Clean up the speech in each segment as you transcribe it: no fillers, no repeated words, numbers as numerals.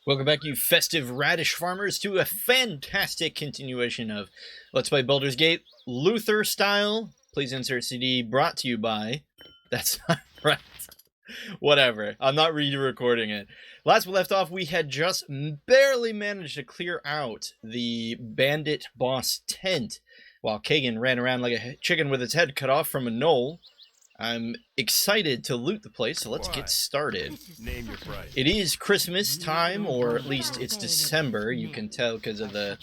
Welcome back, you festive radish farmers, to a fantastic continuation of Let's Play Baldur's Gate, Luther style. Please insert CD, brought to you by... That's not right. Whatever. I'm not re-recording it. Last we left off, we had just barely managed to clear out the bandit boss tent, while Kagan ran around like a chicken with its head cut off from a knoll. I'm excited to loot the place, so let's get started. Name your price. It is Christmas time, or at least it's December. You can tell because of the...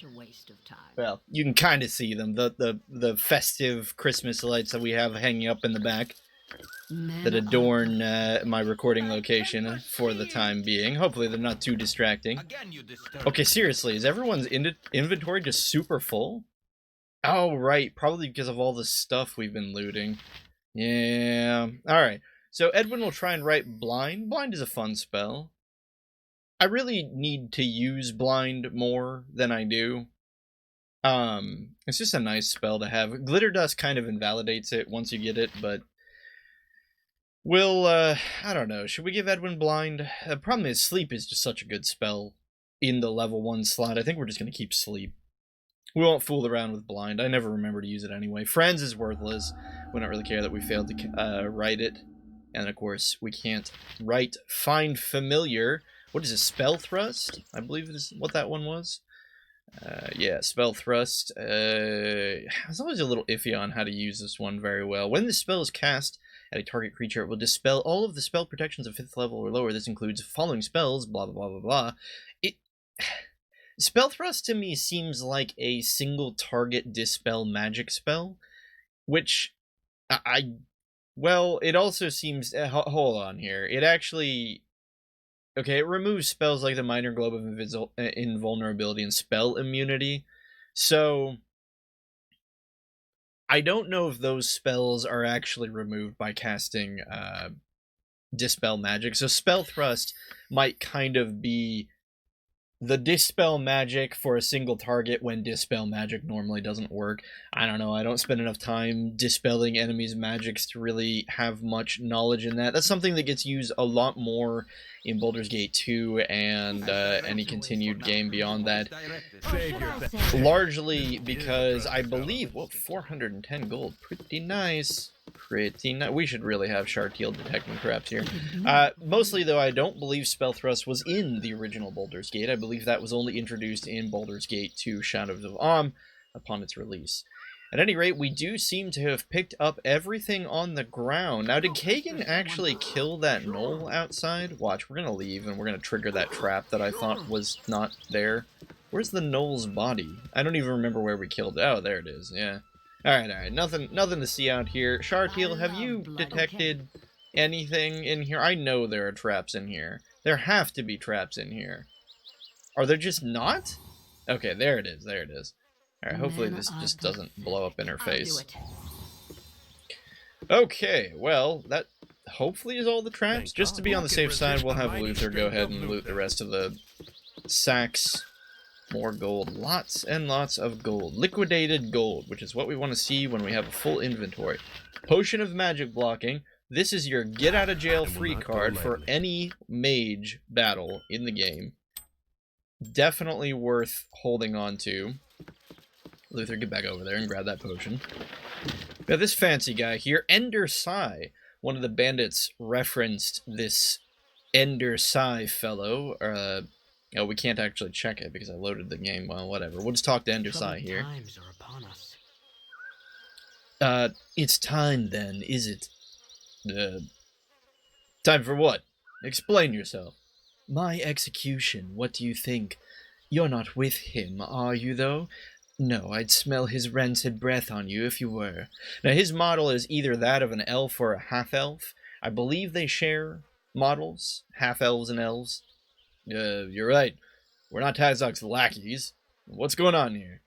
Well, you can kind of see them. The festive Christmas lights that we have hanging up in the back that adorn my recording location for the time being. Hopefully they're not too distracting. Okay, seriously, is everyone's inventory just super full? Oh, right. Probably because of all the stuff we've been looting. Yeah. Alright. So Edwin will try and write Blind. Blind is a fun spell. I really need to use Blind more than I do. It's just a nice spell to have. Glitter Dust kind of invalidates it once you get it, but... We'll, I don't know. Should we give Edwin Blind? The problem is Sleep is just such a good spell in the level 1 slot. I think we're just going to keep Sleep. We won't fool around with Blind. I never remember to use it anyway. Friends is worthless. We don't really care that we failed to write it. And of course, we can't write Find Familiar. What is it? Spell Thrust? I believe is what that one was. Yeah, Spell Thrust. I was always a little iffy on how to use this one very well. When this spell is cast at a target creature, it will dispel all of the spell protections of 5th level or lower. This includes following spells, blah, blah, blah, blah, blah. Spell Thrust to me seems like a single target dispel magic spell, which well, it also seems, hold on here, it actually, okay, it removes spells like the Minor Globe of Invulnerability and Spell Immunity, so I don't know if those spells are actually removed by casting Dispel Magic, so Spell Thrust might kind of be the Dispel Magic for a single target when Dispel Magic normally doesn't work. I don't know, I don't spend enough time dispelling enemies' magics to really have much knowledge in that. That's something that gets used a lot more in Baldur's Gate 2 and any continued game beyond that. Largely because I believe, well, 410 gold, pretty nice. Pretty nice. We should really have Shartiel detecting traps here. Mostly, though, I don't believe Spell Thrust was in the original Baldur's Gate. I believe that was only introduced in Baldur's Gate 2 Shadows of Amn upon its release. At any rate, we do seem to have picked up everything on the ground. Now, did Kagan actually kill that knoll outside? Watch, we're going to leave, and we're going to trigger that trap that I thought was not there. Where's the knoll's body? I don't even remember where we killed it. Oh, there it is, yeah. Alright, nothing to see out here. Shartiel, have you detected anything in here? I know there are traps in here. There have to be traps in here. Are there just not? Okay, there it is, there it is. Alright, hopefully this just doesn't blow up in her face. Okay, well, that hopefully is all the traps. Just to be on the safe side, we'll have Luther go ahead and loot the rest of the sacks. More gold. Lots and lots of gold. Liquidated gold, which is what we want to see when we have a full inventory. Potion of Magic Blocking. This is your get-out-of-jail-free card for any mage battle in the game. Definitely worth holding on to. Luther, get back over there and grab that potion. We have this fancy guy here, Ender Sai. One of the bandits referenced this Ender Sai fellow, oh, we can't actually check it because I loaded the game. Well, whatever. We'll just talk to Ender Sai here. It's time then, is it? Time for what? Explain yourself. My execution, what do you think? You're not with him, are you, though? No, I'd smell his rancid breath on you if you were. Now, his model is either that of an elf or a half-elf. I believe they share models, half-elves and elves. You're right. We're not Tazok's lackeys. What's going on here?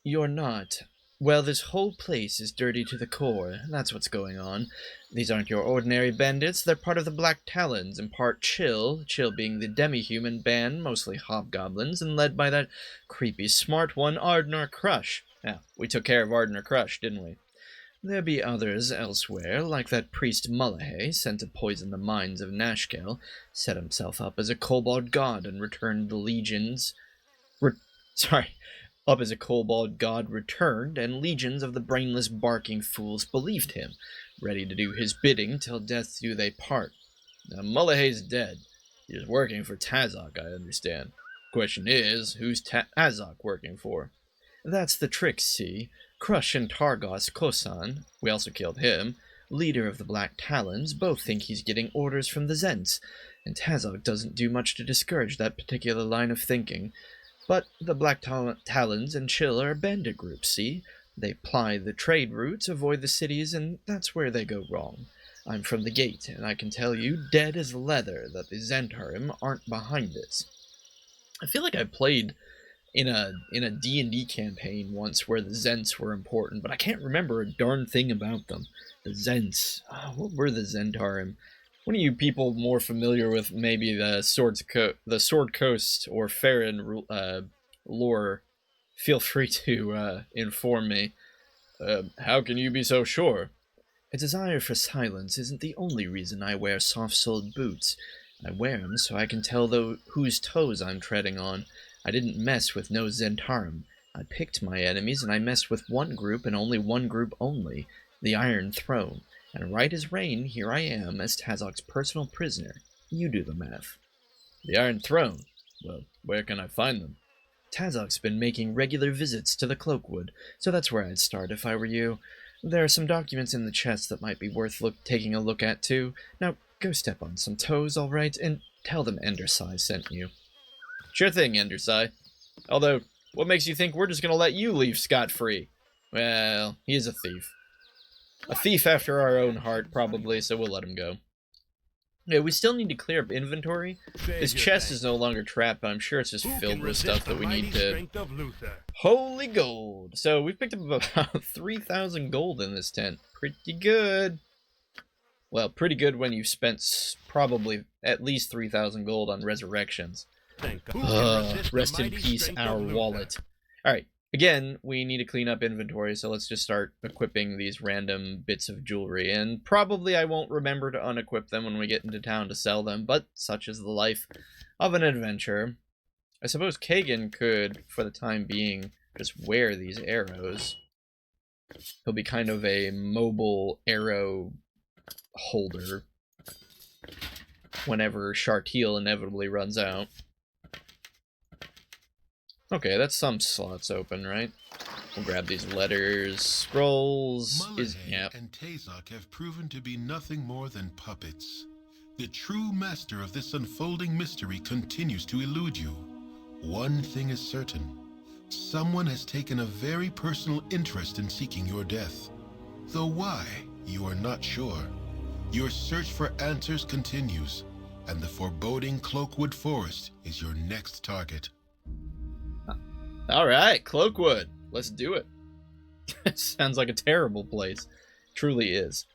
You're not. Well, this whole place is dirty to the core. That's what's going on. These aren't your ordinary bandits. They're part of the Black Talons, and part Chill, Chill being the demi-human band, mostly hobgoblins, and led by that creepy smart one, Ardnor Crush. Yeah, we took care of Ardnor Crush, didn't we? There be others elsewhere, like that priest Wahahaha, sent to poison the minds of Nashkel, set himself up as a kobold god and returned the legions... up as a kobold god returned, and legions of the brainless barking fools believed him, ready to do his bidding till death do they part. Now Wahahaha's dead. He is working for Tazok, I understand. Question is, who's Tazok working for? That's the trick, see? Crush and Targos Kosan, we also killed him, leader of the Black Talons, both think he's getting orders from the Zents, and Tazok doesn't do much to discourage that particular line of thinking. But the Black Talons and Chill are a bandit group, see? They ply the trade routes, avoid the cities, and that's where they go wrong. I'm from the gate, and I can tell you, dead as leather, that the Zentarim aren't behind this. I feel like I played in a D&D campaign once where the Zents were important, but I can't remember a darn thing about them. The Zents. What were the Zentarim? One of you people more familiar with maybe the Sword Coast or Farron lore, feel free to inform me. How can you be so sure? A desire for silence isn't the only reason I wear soft-soled boots. I wear them so I can tell whose toes I'm treading on. I didn't mess with no Zentarim. I picked my enemies, and I messed with one group and only one group only, the Iron Throne. And right as rain, here I am as Tazok's personal prisoner. You do the math. The Iron Throne? Well, where can I find them? Tazok's been making regular visits to the Cloakwood, so that's where I'd start if I were you. There are some documents in the chest that might be worth taking a look at, too. Now, go step on some toes, all right, and tell them Endersai sent you. Sure thing, Endersai. Although, what makes you think we're just going to let you leave scot-free? Well, he is a thief. A thief after our own heart, probably, so we'll let him go. Yeah, we still need to clear up inventory. This chest is no longer trapped, but I'm sure it's just filled with stuff that we need to... Holy gold! So we've picked up about 3,000 gold in this tent. Pretty good. Well, pretty good when you've spent probably at least 3,000 gold on resurrections. Rest in peace, our wallet. Alright, again, we need to clean up inventory, so let's just start equipping these random bits of jewelry. And probably I won't remember to unequip them when we get into town to sell them, but such is the life of an adventurer. I suppose Kagan could, for the time being, just wear these arrows. He'll be kind of a mobile arrow holder whenever Shartil inevitably runs out. Okay, that's some slots open, right? We'll grab these letters, scrolls, Wahahaha and Tazok have proven to be nothing more than puppets. The true master of this unfolding mystery continues to elude you. One thing is certain. Someone has taken a very personal interest in seeking your death. Though why, you are not sure. Your search for answers continues, and the foreboding Cloakwood Forest is your next target. Alright, Cloakwood. Let's do it. Sounds like a terrible place. Truly is.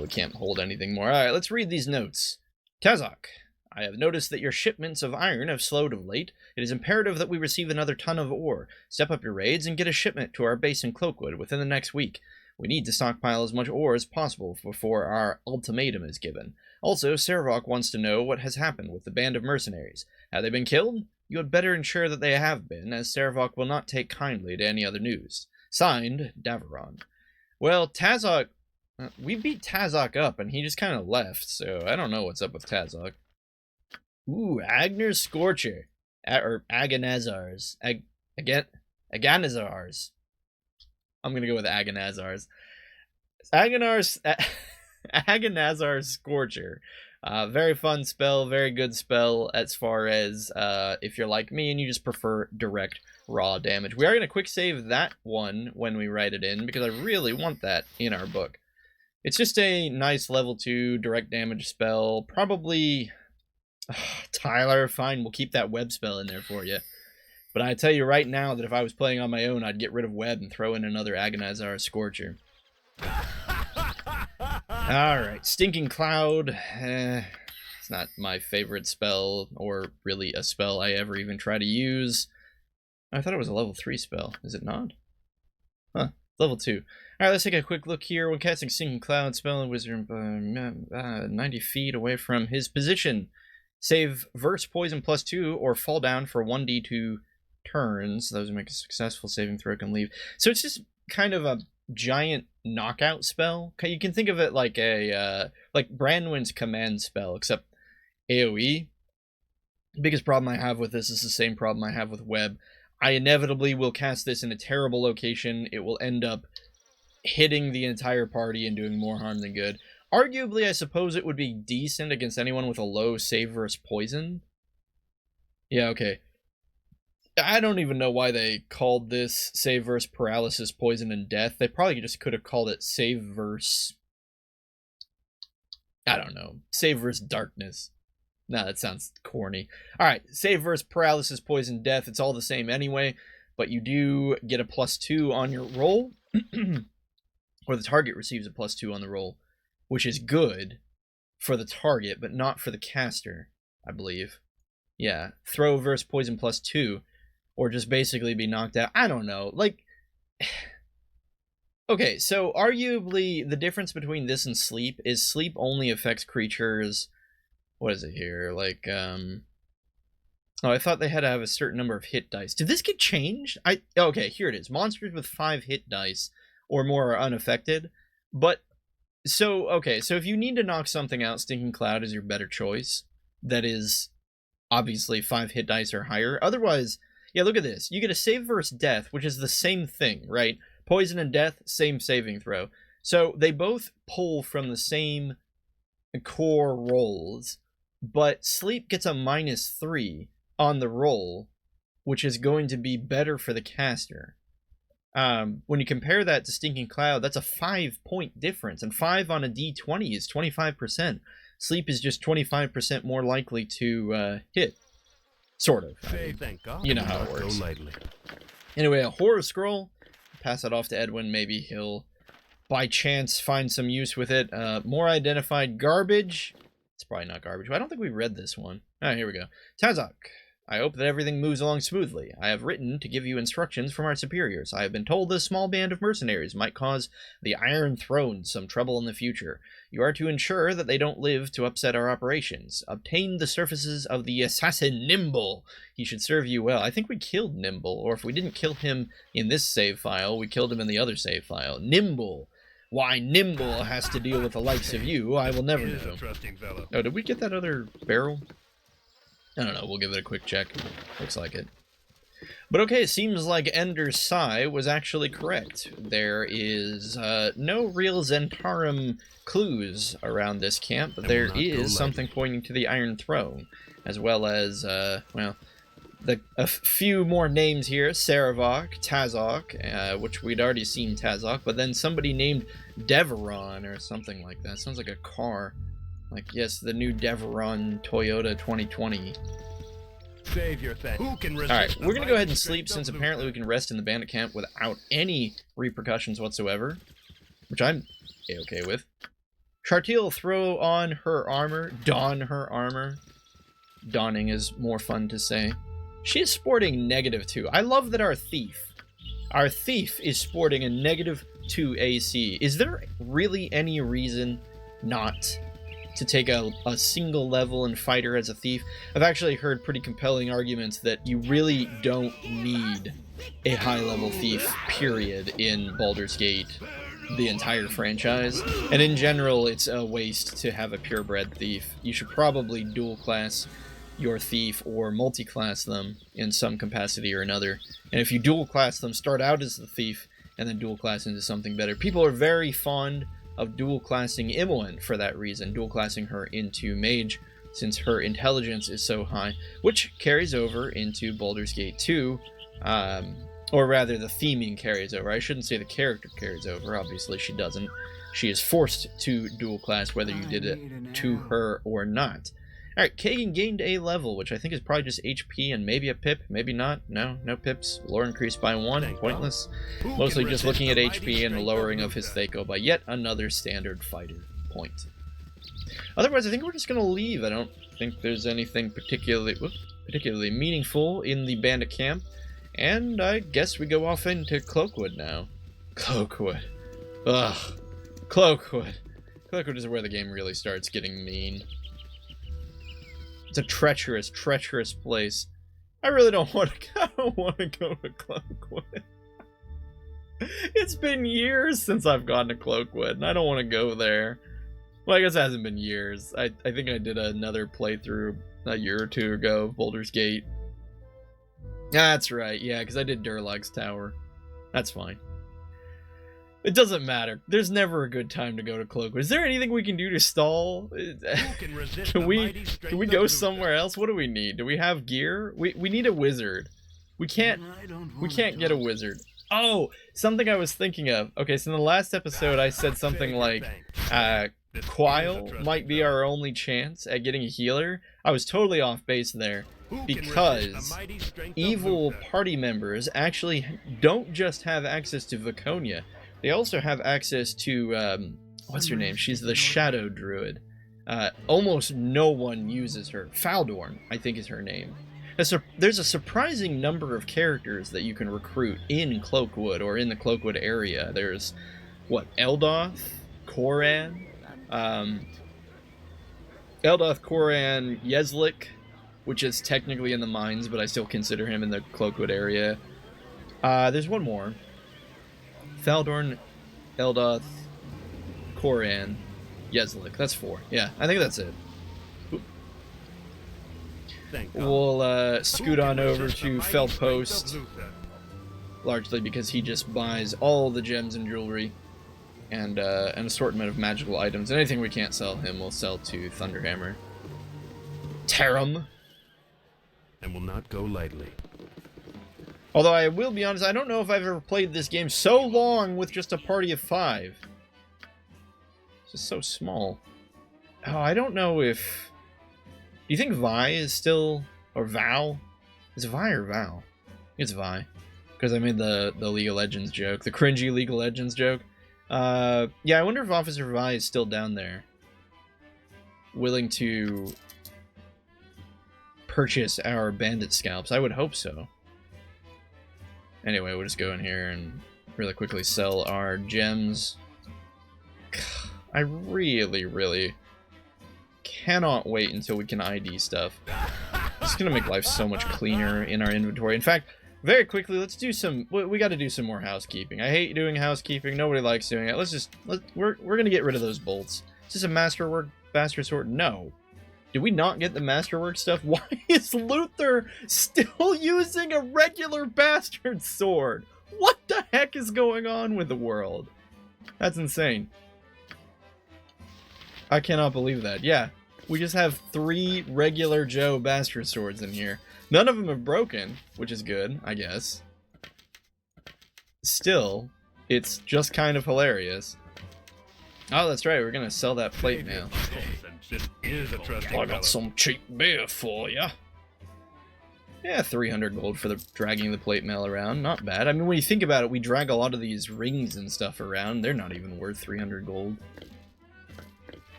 We can't hold anything more. Alright, let's read these notes. Tazok, I have noticed that your shipments of iron have slowed of late. It is imperative that we receive another ton of ore. Step up your raids and get a shipment to our base in Cloakwood within the next week. We need to stockpile as much ore as possible before our ultimatum is given. Also, Servok wants to know what has happened with the band of mercenaries. Have they been killed? You had better ensure that they have been, as Servok will not take kindly to any other news. Signed, Daveron. Well, Tazok... we beat Tazok up, and he just kind of left, so I don't know what's up with Tazok. Ooh, Agner's Scorcher. Or Agonazars. Agonazars. I'm gonna go with Agonazars. Agonazar's Scorcher. Very fun spell, very good spell as far as if you're like me and you just prefer direct raw damage. We are going to quick save that one when we write it in because I really want that in our book. It's just a nice level 2 direct damage spell. Probably... Tyler, fine, we'll keep that web spell in there for you. But I tell you right now that if I was playing on my own, I'd get rid of web and throw in another Agonazar Scorcher. Alright, Stinking Cloud. It's not my favorite spell, or really a spell I ever even try to use. I thought it was a level 3 spell. Is it not? Huh. Level 2. Alright, let's take a quick look here. When casting Singing Cloud, spell and wizard 90 feet away from his position. Save verse poison +2 or fall down for 1d2 turns. Those who make a successful saving throw can leave. So it's just kind of a giant knockout spell. You can think of it like a like Branwen's command spell, except AoE. The biggest problem I have with this is the same problem I have with Web. I inevitably will cast this in a terrible location. It will end up hitting the entire party and doing more harm than good. Arguably, I suppose it would be decent against anyone with a low save versus poison. Yeah, okay. I don't even know why they called this save versus paralysis, poison, and death. They probably just could have called it save versus... I don't know. Save versus darkness. No, that sounds corny. Alright, save versus paralysis, poison, death. It's all the same anyway, but you do get a +2 on your roll. Or the target receives a +2 on the roll, which is good for the target, but not for the caster, I believe. Yeah, throw versus poison +2, or just basically be knocked out. I don't know, like... Okay, so arguably the difference between this and sleep is sleep only affects creatures... What is it here? Like, oh, I thought they had to have a certain number of hit dice. Did this get changed? Okay, here it is. Monsters with 5 hit dice or more are unaffected. But, okay, so if you need to knock something out, Stinking Cloud is your better choice. That is, obviously, 5 hit dice or higher. Otherwise, yeah, look at this. You get a save versus death, which is the same thing, right? Poison and death, same saving throw. So they both pull from the same core rolls, but sleep gets a -3 on the roll, which is going to be better for the caster. When you compare that to Stinking Cloud, that's a 5-point difference, and 5 on a d20 is 25%. Sleep is just 25% more likely to hit. Sort of. Thank God. You know how it works. Anyway, a horror scroll. Pass it off to Edwin. Maybe he'll, by chance, find some use with it. More identified garbage. It's probably not garbage. I don't think we read this one. Alright, here we go. Tazok. I hope that everything moves along smoothly. I have written to give you instructions from our superiors. I have been told this small band of mercenaries might cause the Iron Throne some trouble in the future. You are to ensure that they don't live to upset our operations. Obtain the services of the assassin Nimble. He should serve you well. I think we killed Nimble, or if we didn't kill him in this save file, we killed him in the other save file. Nimble. Why Nimble has to deal with the likes of you, I will never know. Oh, did we get that other barrel? I don't know, we'll give it a quick check. Looks like it. But okay, it seems like Ender's Sigh was actually correct. There is no real Zentarum clues around this camp, but there is something pointing to the Iron Throne, as well as, well, a few more names here. Saravok, Tazok, which we'd already seen Tazok, but then somebody named Deveron or something like that. Sounds like a car. Like, yes, the new Deveron Toyota 2020. Save your thing. Who can resist? Alright, we're gonna go ahead and sleep since apparently we can rest in the bandit camp without any repercussions whatsoever. Which I'm okay with. Chartil, throw on her armor. Don her armor. Donning is more fun to say. She is sporting -2. I love that our thief is sporting a -2 AC. Is there really any reason not to take a single level and fight her as a thief? I've actually heard pretty compelling arguments that you really don't need a high-level thief, period, in Baldur's Gate, the entire franchise. And in general, it's a waste to have a purebred thief. You should probably dual-class your thief or multi-class them in some capacity or another. And if you dual-class them, start out as the thief and then dual-class into something better. People are very fond of dual-classing Imoen for that reason, dual-classing her into Mage, since her intelligence is so high, which carries over into Baldur's Gate 2, or rather the theming carries over. I shouldn't say the character carries over, obviously she doesn't. She is forced to dual-class whether you did it to her or not. Alright, Kagan gained a level, which I think is probably just HP and maybe a pip, maybe not. No pips. Lore increased by 1, pointless. Mostly just looking at HP and the lowering of his Thako by yet another standard fighter point. Otherwise, I think we're just going to leave. I don't think there's anything particularly meaningful in the bandit camp. And I guess we go off into Cloakwood now. Cloakwood. Ugh. Cloakwood. Cloakwood is where the game really starts getting mean. It's a treacherous, treacherous place. I really don't want to. I don't want to go to Cloakwood. It's been years since I've gone to Cloakwood, and I don't want to go there. Well, I guess it hasn't been years. I think I did another playthrough a year or two ago of Baldur's Gate. That's right, yeah, because I did Durlag's Tower. That's fine. It doesn't matter. There's never a good time to go to Cloakwood. Is there anything we can do to stall? Can we go somewhere else? What do we need? Do we have gear? We need a wizard. We can't get a wizard. Oh, something I was thinking of. Okay, so in the last episode I said something like Quile might be our only chance at getting a healer. I was totally off base there, because evil party members actually don't just have access to Viconia. They also have access to, what's her name? She's the Shadow Druid. Almost no one uses her. Faldorn, I think is her name. There's a surprising number of characters that you can recruit in Cloakwood, or in the Cloakwood area. There's, what, Eldoth, Koran, Yezlik, which is technically in the mines, but I still consider him in the Cloakwood area. There's one more. Faldorn, Eldoth, Koran, Yezlik. That's 4. Yeah, I think that's it. We'll scoot on over to Feldpost, largely because he just buys all the gems and jewelry and an assortment of magical items. Anything we can't sell him, we'll sell to Thunderhammer. Tarum. And will not go lightly. Although I will be honest, I don't know if I've ever played this game so long with just a party of 5. It's just so small. Oh, I don't know if... Do you think Vi is still... Or Val? Is it Vi or Val? It's Vi. Because I made the League of Legends joke. The cringy League of Legends joke. Yeah, I wonder if Officer Vi is still down there. Willing to purchase our bandit scalps. I would hope so. Anyway, we'll just go in here and really quickly sell our gems. I really, really cannot wait until we can ID stuff. It's gonna make life so much cleaner in our inventory. In fact, very quickly, let's do some... We gotta do some more housekeeping. I hate doing housekeeping. Nobody likes doing it. We're gonna get rid of those bolts. Is this a masterwork bastard sword? No. Did we not get the masterwork stuff? Why is Luther still using a regular bastard sword? What the heck is going on with the world? That's insane. I cannot believe that. Yeah, we just have 3 regular Joe bastard swords in here. None of them have broken, which is good, I guess. Still, it's just kind of hilarious. Oh, that's right, we're gonna sell that plate now. I got some cheap beer for ya. Yeah, 300 gold for the dragging the plate mail around. Not bad. I mean, when you think about it, we drag a lot of these rings and stuff around. They're not even worth 300 gold.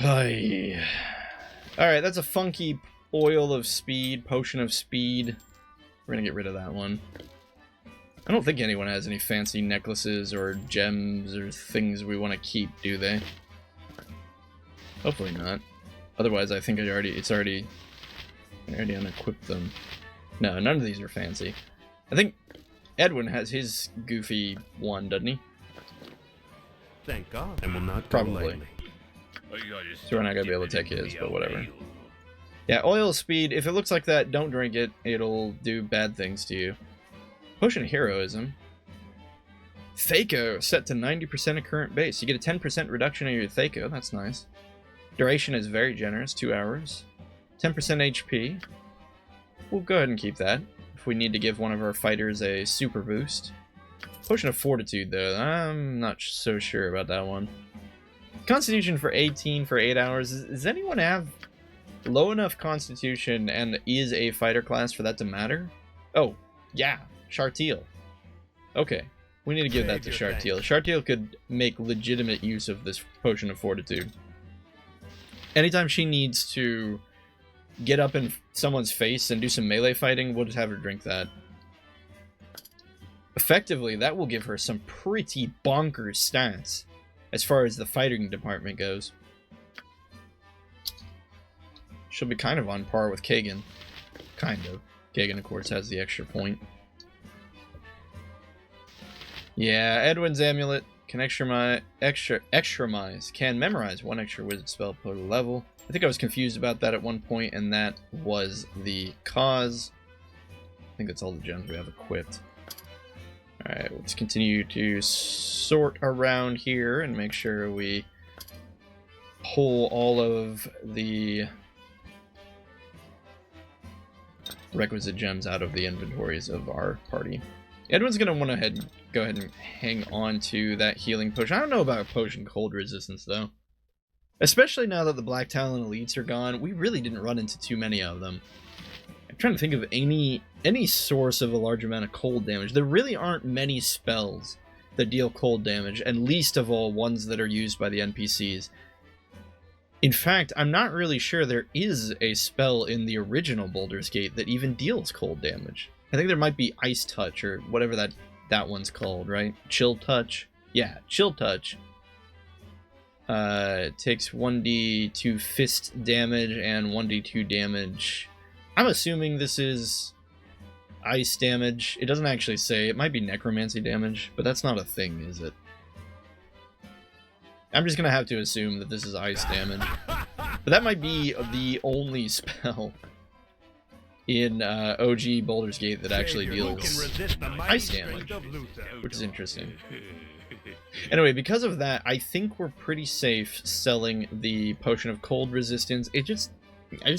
Alright, that's a funky oil of speed, potion of speed. We're gonna get rid of that one. I don't think anyone has any fancy necklaces or gems or things we want to keep, do they? Hopefully not. Otherwise, I think I already unequipped them. No, none of these are fancy. I think Edwin has his goofy one, doesn't he? Thank God. And will not probably. So we're not gonna be able to take his, but whatever. Yeah, oil speed. If it looks like that, don't drink it. It'll do bad things to you. Potion of heroism. Thaco set to 90% of current base. You get a 10% reduction in your Thaco. That's nice. Duration is very generous, 2 hours. 10% HP. We'll go ahead and keep that if we need to give one of our fighters a super boost. Potion of fortitude, though. I'm not so sure about that one. Constitution for 18 for 8 hours. Does anyone have low enough constitution and is a fighter class for that to matter? Oh, yeah. Chartiel. Okay. We need to give that to Chartiel. Chartiel could make legitimate use of this potion of fortitude. Anytime she needs to get up in someone's face and do some melee fighting, we'll just have her drink that. effectively, that will give her some pretty bonkers stats as far as the fighting department goes. She'll be kind of on par with Kagan. Kind of. Kagan, of course, has the extra point. Yeah, Edwin's Amulet can extremize, can memorize one extra wizard spell per level. I think I was confused about that at one point, and that was the cause. I think that's all the gems we have equipped. Alright, let's continue to sort around here and make sure we pull all of the requisite gems out of the inventories of our party. Edwin's going to want to go ahead and hang on to that healing potion. I don't know about potion cold resistance, though. Especially now that the Black Talon elites are gone, we really didn't run into too many of them. I'm trying to think of any source of a large amount of cold damage. There really aren't many spells that deal cold damage, and least of all ones that are used by the NPCs. In fact, I'm not really sure there is a spell in the original Baldur's Gate that even deals cold damage. I think there might be Ice Touch, or whatever that one's called, right? Chill Touch? Yeah, Chill Touch. It takes 1d2 fist damage and 1d2 damage. I'm assuming this is ice damage. It doesn't actually say. It might be necromancy damage, but that's not a thing, is it? I'm just gonna have to assume that this is ice damage. But that might be the only spell in OG Baldur's Gate that actually deals ice damage, which is interesting. Anyway, because of that, I think we're pretty safe selling the Potion of Cold Resistance. I just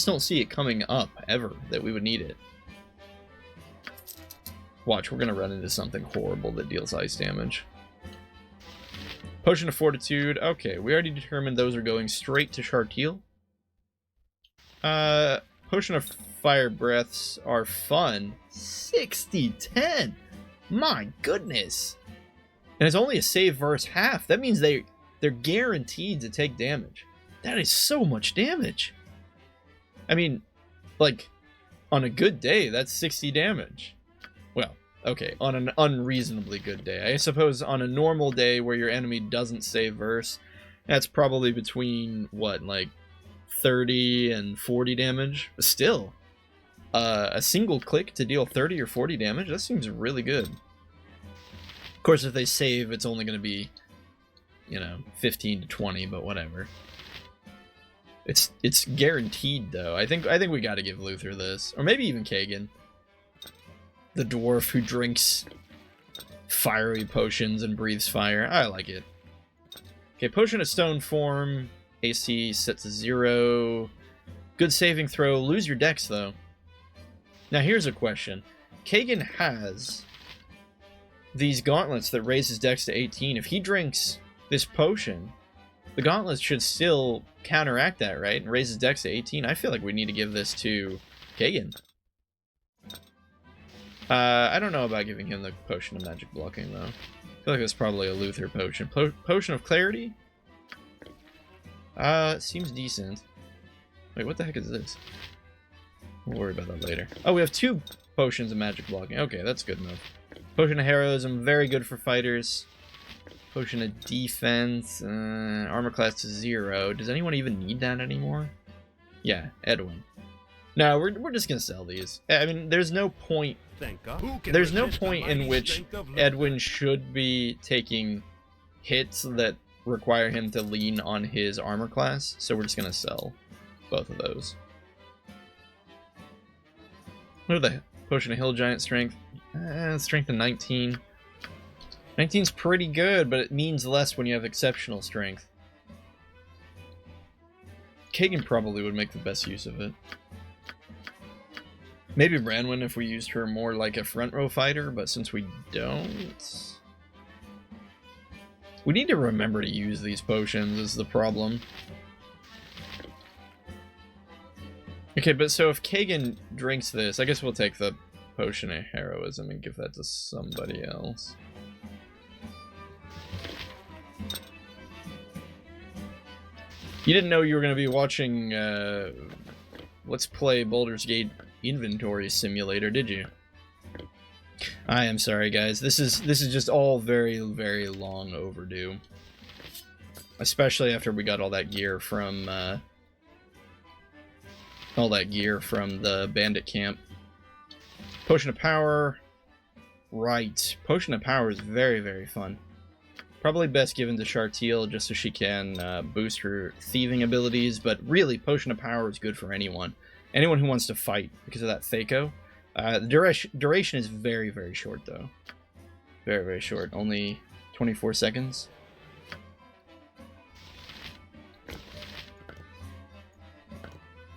don't see it coming up, ever, that we would need it. Watch, we're gonna run into something horrible that deals ice damage. Potion of Fortitude, okay, we already determined those are going straight to Chartil. Potion of Fire Breaths are fun. 60-10! My goodness! And it's only a save versus half. That means they're guaranteed to take damage. That is so much damage. I mean, like, on a good day, that's 60 damage. Well, okay, on an unreasonably good day. I suppose on a normal day where your enemy doesn't save verse, that's probably between, what, like 30 and 40 damage? But still, a single click to deal 30 or 40 damage, that seems really good. Of course, if they save, it's only going to be, 15 to 20, but whatever. It's guaranteed, though. I think we got to give Luther this, or maybe even Kagan, the dwarf who drinks fiery potions and breathes fire. I like it. Okay, Potion of Stone Form, AC set to 0. Good saving throw. Lose your dex, though. Now, here's a question. Kagan has these gauntlets that raise his dex to 18. If he drinks this potion, the gauntlets should still counteract that, right? And raise his dex to 18. I feel like we need to give this to Kagan. I don't know about giving him the Potion of Magic Blocking, though. I feel like that's probably a Luther potion. Potion of Clarity? Seems decent. Wait, what the heck is this? We'll worry about that later. Oh, we have 2 potions of Magic Blocking. Okay, that's good enough. Potion of Heroism, very good for fighters. Potion of Defense, armor class to 0. Does anyone even need that anymore? Yeah, Edwin. No, we're just gonna sell these. I mean, there's no point. Thank God. There's no point in which Edwin should be taking hits that require him to lean on his armor class, so we're just gonna sell both of those. What are the Potion of Hill Giant Strength? Strength of 19. 19's pretty good, but it means less when you have exceptional strength. Kagan probably would make the best use of it. Maybe Branwen if we used her more like a front row fighter, but since we don't... We need to remember to use these potions is the problem. Okay, but so if Kagan drinks this, I guess we'll take the Potion of Heroism and give that to somebody else. You didn't know you were going to be watching Let's Play Baldur's Gate Inventory Simulator, did you? I am sorry, guys. This is just all very, very long overdue. Especially after we got all that gear from the bandit camp. Potion of Power. Right. Potion of Power is very, very fun. Probably best given to Chartiel just so she can boost her thieving abilities, but really, Potion of Power is good for anyone. Anyone who wants to fight because of that Thaco. The duration is very, very short, though. Very, very short. Only 24 seconds.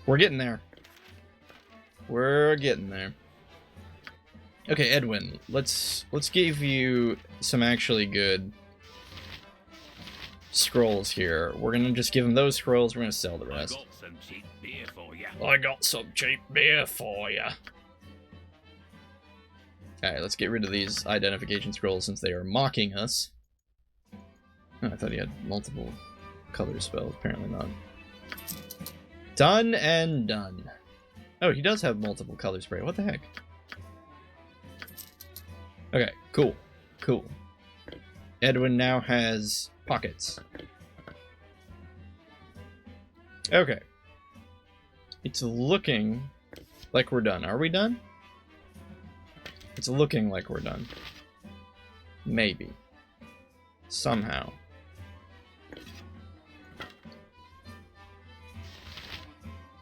We're getting there. We're getting there. Okay, Edwin, let's give you some actually good scrolls here. We're gonna just give him those scrolls. We're gonna sell the rest. I got some cheap beer for you. I got some cheap beer for you. Alright, let's get rid of these identification scrolls since they are mocking us. Oh, I thought he had multiple color spells. Apparently not. Done and done. Oh, he does have multiple color spray. What the heck? Okay, cool. Cool. Edwin now has pockets. Okay. It's looking like we're done. Are we done? It's looking like we're done. Maybe. Somehow.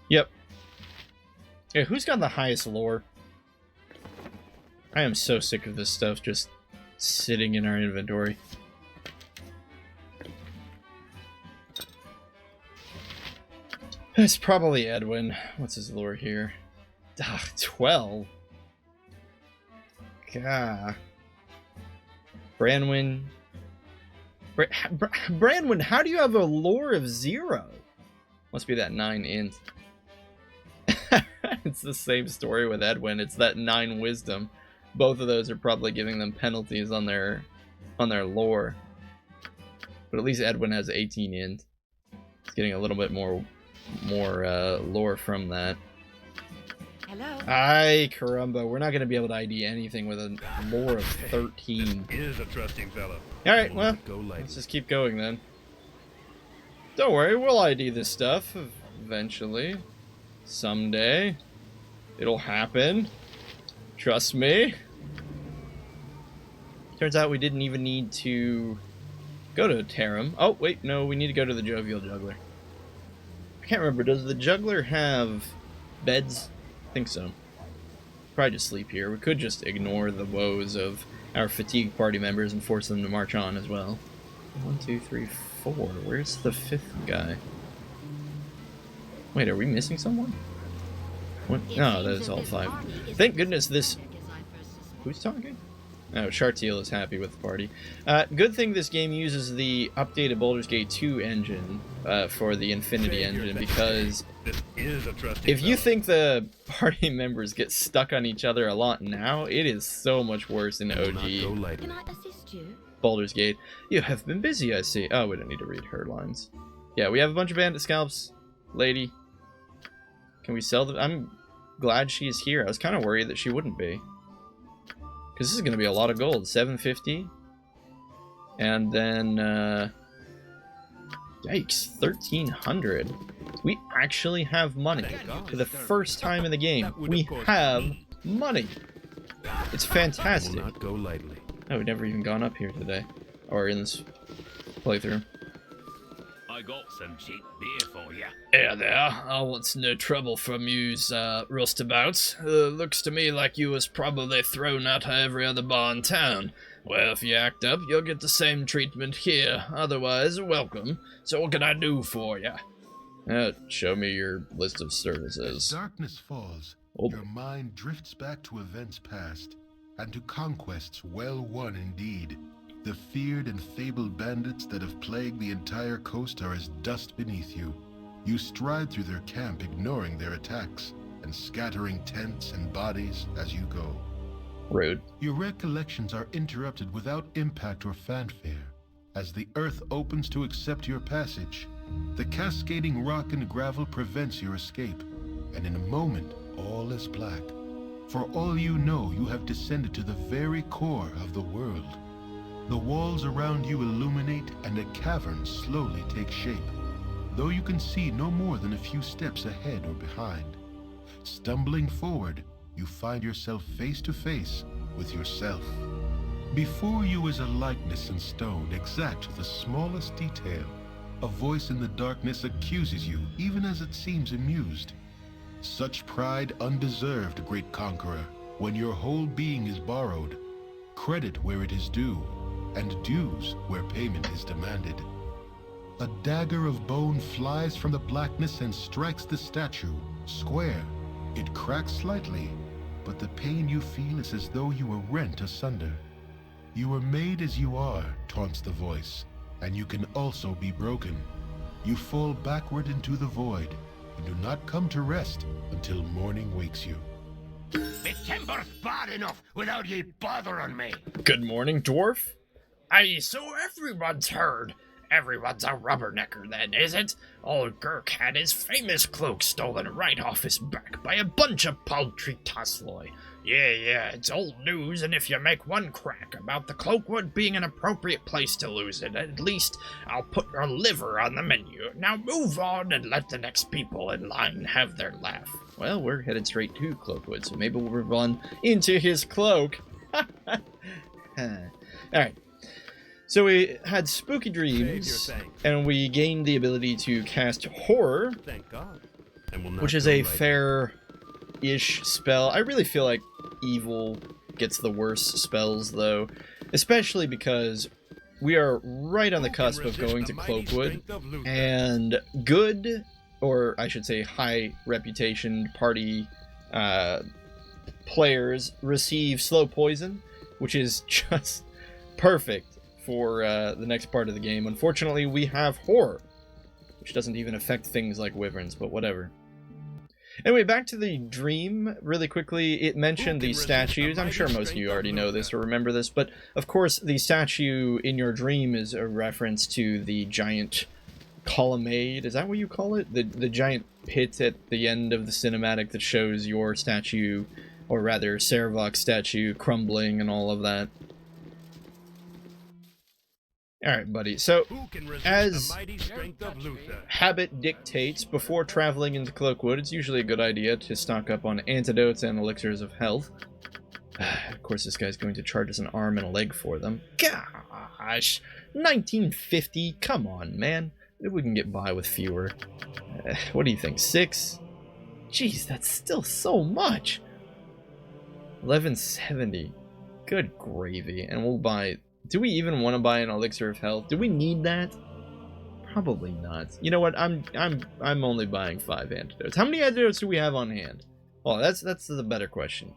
Yep. Yeah, who's got the highest lore? I am so sick of this stuff just sitting in our inventory. It's probably Edwin. What's his lore here? 12? Gah. Branwyn. Branwyn, how do you have a lore of 0? Must be that 9 int. It's the same story with Edwin. It's that 9 wisdom. Both of those are probably giving them penalties on their lore. But at least Edwin has 18 int. It's getting a little bit more lore from that. Hello. Ay, caramba. We're not going to be able to ID anything with a lore of 13. Is a trusting fellow. Alright, well, Go lightly. let's just keep going then. Don't worry, we'll ID this stuff eventually. Someday. It'll happen. Trust me. Turns out we didn't even need to go to Tarim. Oh, wait, no, we need to go to the Jovial Juggler. I can't remember, does the Juggler have beds? I think so. Probably just sleep here. We could just ignore the woes of our fatigued party members and force them to march on as well. 1, 2, 3, 4. Where's the 5th guy? Wait, are we missing someone? What? No, that is all 5. Thank goodness this... Who's talking? Oh, Chartiel is happy with the party. Good thing this game uses the updated Baldur's Gate 2 engine for the Infinity engine, because if you think the party members get stuck on each other a lot now, it is so much worse in OG Can I assist you? Baldur's Gate. You have been busy, I see. Oh, we don't need to read her lines. Yeah, we have a bunch of bandit scalps, lady. Can we sell them? I'm glad she's here. I was kind of worried that she wouldn't be. Because this is going to be a lot of gold. 750. And then, yikes, 1,300. We actually have money. For the first time in the game, we have money. It's fantastic. Will not go lightly. Oh, we've never even gone up here today. Or in this playthrough. I got some cheap beer for you. Yeah, there. I want no trouble from yous, roustabouts. Looks to me like you was probably thrown out of every other bar in town. Well, if you act up, you'll get the same treatment here. Otherwise, welcome. So what can I do for ya? Show me your list of services. Darkness falls. Oh. Your mind drifts back to events past, and to conquests well won indeed. The feared and fabled bandits that have plagued the entire coast are as dust beneath you. You stride through their camp, ignoring their attacks, and scattering tents and bodies as you go. Rude. Your recollections are interrupted without impact or fanfare. As the earth opens to accept your passage, the cascading rock and gravel prevents your escape, and in a moment, all is black. For all you know, you have descended to the very core of the world. The walls around you illuminate and a cavern slowly takes shape, though you can see no more than a few steps ahead or behind. Stumbling forward, you find yourself face to face with yourself. Before you is a likeness in stone, exact to the smallest detail. A voice in the darkness accuses you, even as it seems amused. Such pride undeserved, great conqueror, when your whole being is borrowed. Credit where it is due, and dues where payment is demanded. A dagger of bone flies from the blackness and strikes the statue, square. It cracks slightly, but the pain you feel is as though you were rent asunder. You were made as you are, taunts the voice, and you can also be broken. You fall backward into the void, and do not come to rest until morning wakes you. The timber's bad enough without ye bothering me. Good morning, dwarf. Aye, so everyone's heard. Everyone's a rubbernecker then, is it? Old Gurk had his famous cloak stolen right off his back by a bunch of paltry tosloi. Yeah, it's old news, and if you make one crack about the Cloakwood being an appropriate place to lose it, at least I'll put your liver on the menu. Now move on and let the next people in line have their laugh. Well, we're headed straight to Cloakwood, so maybe we'll run into his cloak. Alright. So we had spooky dreams, and we gained the ability to cast horror, Thank God. And will not which is go a lightly. fair-ish spell. I really feel like evil gets the worst spells, though, especially because we are right on the cusp of going to Cloakwood, and good, or I should say high reputation party players receive slow poison, which is just perfect for the next part of the game. Unfortunately, we have horror, which doesn't even affect things like wyverns, but whatever. Anyway, back to the dream really quickly. It mentioned these statues. I'm sure most of you already know this or remember this, but of course the statue in your dream is a reference to the giant colonnade. Is that what you call it? The giant pit at the end of the cinematic that shows your statue, or rather Servok's statue, crumbling and all of that. Alright, buddy. So, Who can resist as the mighty strength of Luther? habit dictates, before traveling into Cloakwood, it's usually a good idea to stock up on antidotes and elixirs of health. Of course, this guy's going to charge us an arm and a leg for them. Gosh! 1950? Come on, man. Maybe we can get by with fewer. What do you think, 6? Jeez, that's still so much! 1170. Good gravy. And we'll buy... Do we even want to buy an elixir of health? Do we need that? Probably not. You know what? I'm only buying 5 antidotes. How many antidotes do we have on hand? Well, that's the better question.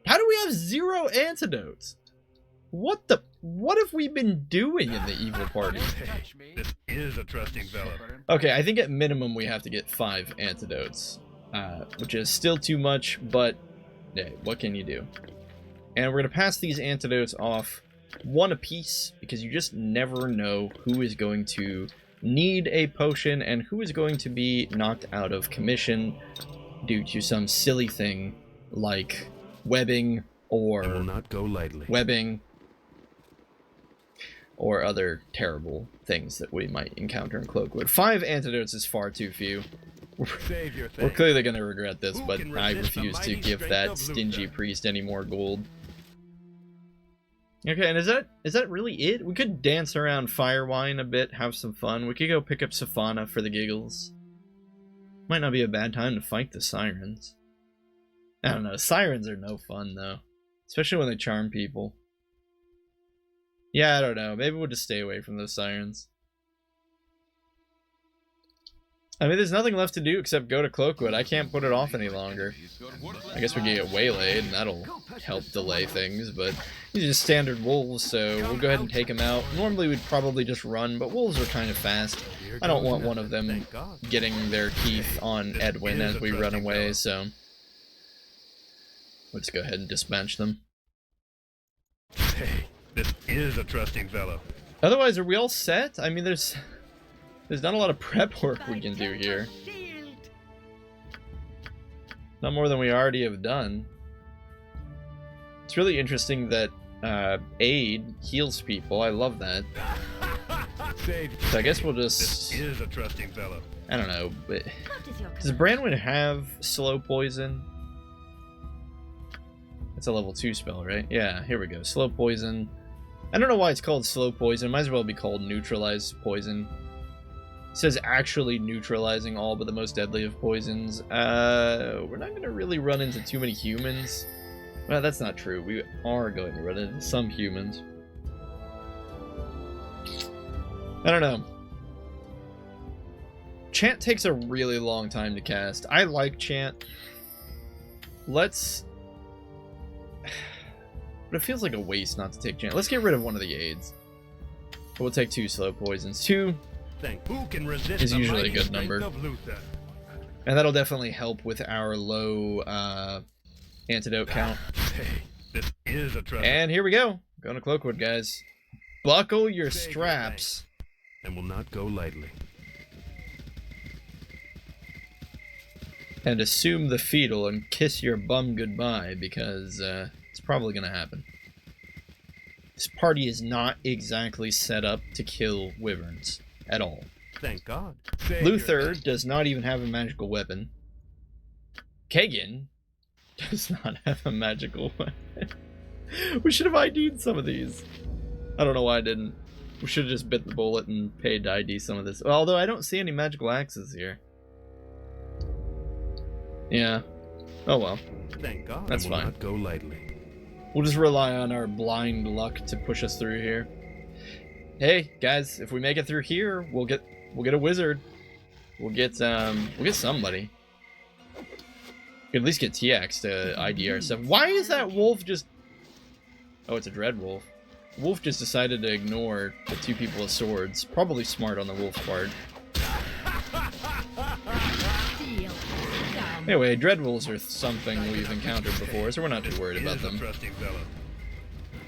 How do we have 0 antidotes? What have we been doing in the evil party? Hey, this is a trusting fellow. Okay, I think at minimum we have to get 5 antidotes, which is still too much, but hey, what can you do? And we're gonna pass these antidotes off 1 apiece, because you just never know who is going to need a potion and who is going to be knocked out of commission due to some silly thing like webbing or And will not go lightly. webbing or other terrible things that we might encounter in Cloakwood. 5 antidotes is far too few. Save your We're things. clearly going to regret this, Who but can I resist the refuse to mighty give strength that of stingy Luther? priest any more gold. Okay, and is that really it? We could dance around Firewine a bit, have some fun. We could go pick up Safana for the giggles. Might not be a bad time to fight the sirens. I don't know, sirens are no fun though. Especially when they charm people. Yeah, I don't know. Maybe we'll just stay away from those sirens. I mean, there's nothing left to do except go to Cloakwood. I can't put it off any longer. I guess we can get waylaid, and that'll help delay things, but these are just standard wolves, so we'll go ahead and take them out. Normally we'd probably just run, but wolves are kind of fast. Here I don't goes want one nothing, of them thank God. getting their teeth on Edwin as we run away, so let's go ahead and dispatch them. Hey, this is a trusting fellow. Otherwise, are we all set? I mean, there's not a lot of prep work we can do here. Not more than we already have done. It's really interesting that aid heals people. I love that. So I guess we'll just... This is a trusting fellow. I don't know, but... What is your Does Branwyn have slow poison? It's a level 2 spell, right? Yeah, here we go. Slow poison. I don't know why it's called slow poison. It might as well be called neutralized poison. It says actually neutralizing all but the most deadly of poisons. We're not going to really run into too many humans. Well, that's not true. We are going to run into some humans. I don't know. Chant takes a really long time to cast. I like Chant. Let's... But it feels like a waste not to take Chant. Let's get rid of one of the aids. We'll take 2 slow poisons. 2 Who can resist is the usually a mighty good strength number. of Luther? And that'll definitely help with our low antidote count. Hey, this is a trusting And here we go. Going to Cloakwood, guys. Buckle your straps. and will not go lightly. And assume the fetal and kiss your bum goodbye, because it's probably going to happen. This party is not exactly set up to kill wyverns at all. Thank God. Luther does not even have a magical weapon. Kagan does not have a magical weapon. We should have ID'd some of these. I don't know why I didn't. We should have just bit the bullet and paid to ID some of this. Although I don't see any magical axes here. Yeah. Oh well. Thank God. That's and will fine. not go lightly. We'll just rely on our blind luck to push us through here. Hey guys, if we make it through here, we'll get a wizard. We'll get somebody. At least get TX to ID our stuff. Why is that wolf just... Oh, it's a dread wolf. Wolf just decided to ignore the 2 people with swords. Probably smart on the wolf part. Anyway, dread wolves are something we've encountered before, so we're not too worried about them.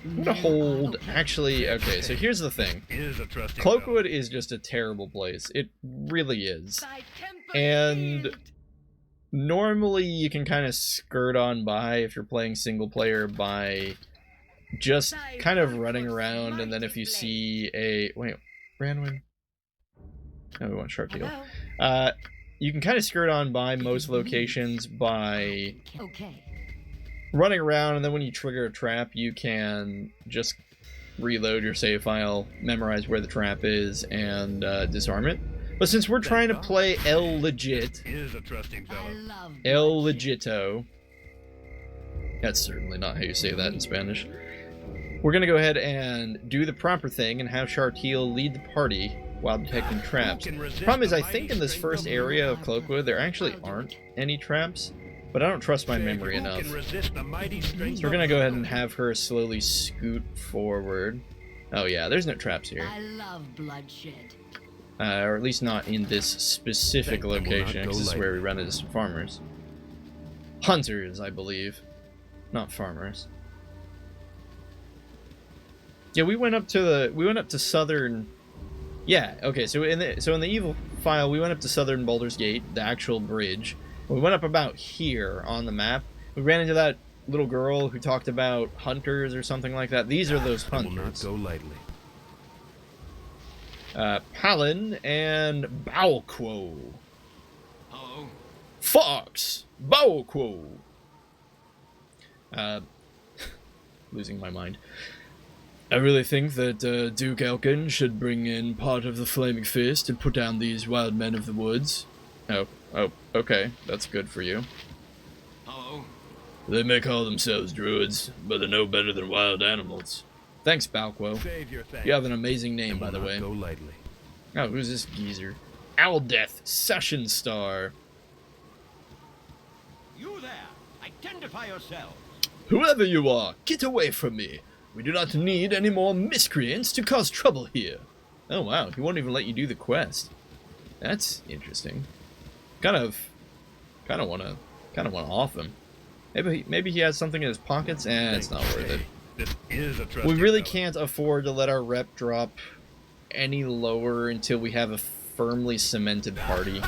I'm gonna hold... Actually, okay, so here's the thing. Cloakwood is just a terrible place. It really is. And normally you can kind of skirt on by, if you're playing single player, by just kind of running around, and then if you see a... Wait, Branwyn? No, we want Sharp Deal. You can kind of skirt on by most locations by running around, and then when you trigger a trap, you can just reload your save file, memorize where the trap is, and disarm it. But since we're trying to play El Legit, El Legito, that's certainly not how you say that in Spanish, we're going to go ahead and do the proper thing and have Shartil lead the party while detecting traps. The problem is, I think in this first area of Cloakwood, there actually aren't any traps, but I don't trust my memory enough. So we're gonna go ahead and have her slowly scoot forward. Oh yeah, there's no traps here. I love bloodshed. Or at least not in this specific location, because this is where we run into some farmers. Hunters, I believe. Not farmers. Yeah, we went up to southern... Yeah, okay, so in the evil file, we went up to southern Baldur's Gate, the actual bridge. We went up about here on the map. We ran into that little girl who talked about hunters or something like that. These are those hunters. Will not go lightly. Palin and Balquo. Hello. Fox! Balquo! Losing my mind. I really think that Duke Elkin should bring in part of the Flaming Fist and put down these wild men of the woods. Oh, okay. That's good for you. Hello. They may call themselves druids, but they're no better than wild animals. Thanks, Balquo. Save your thanks. You have an amazing name, and by will the not way. Go lightly. Oh, who's this geezer? Aldeth, Session Star. You there! Identify yourself! Whoever you are, get away from me. We do not need any more miscreants to cause trouble here. Oh wow, he won't even let you do the quest. That's interesting. Kind of wanna off him. Maybe he has something in his pockets, and it's not worth it. This is a We trusting really fellow. can't afford to let our rep drop any lower until we have a firmly cemented party.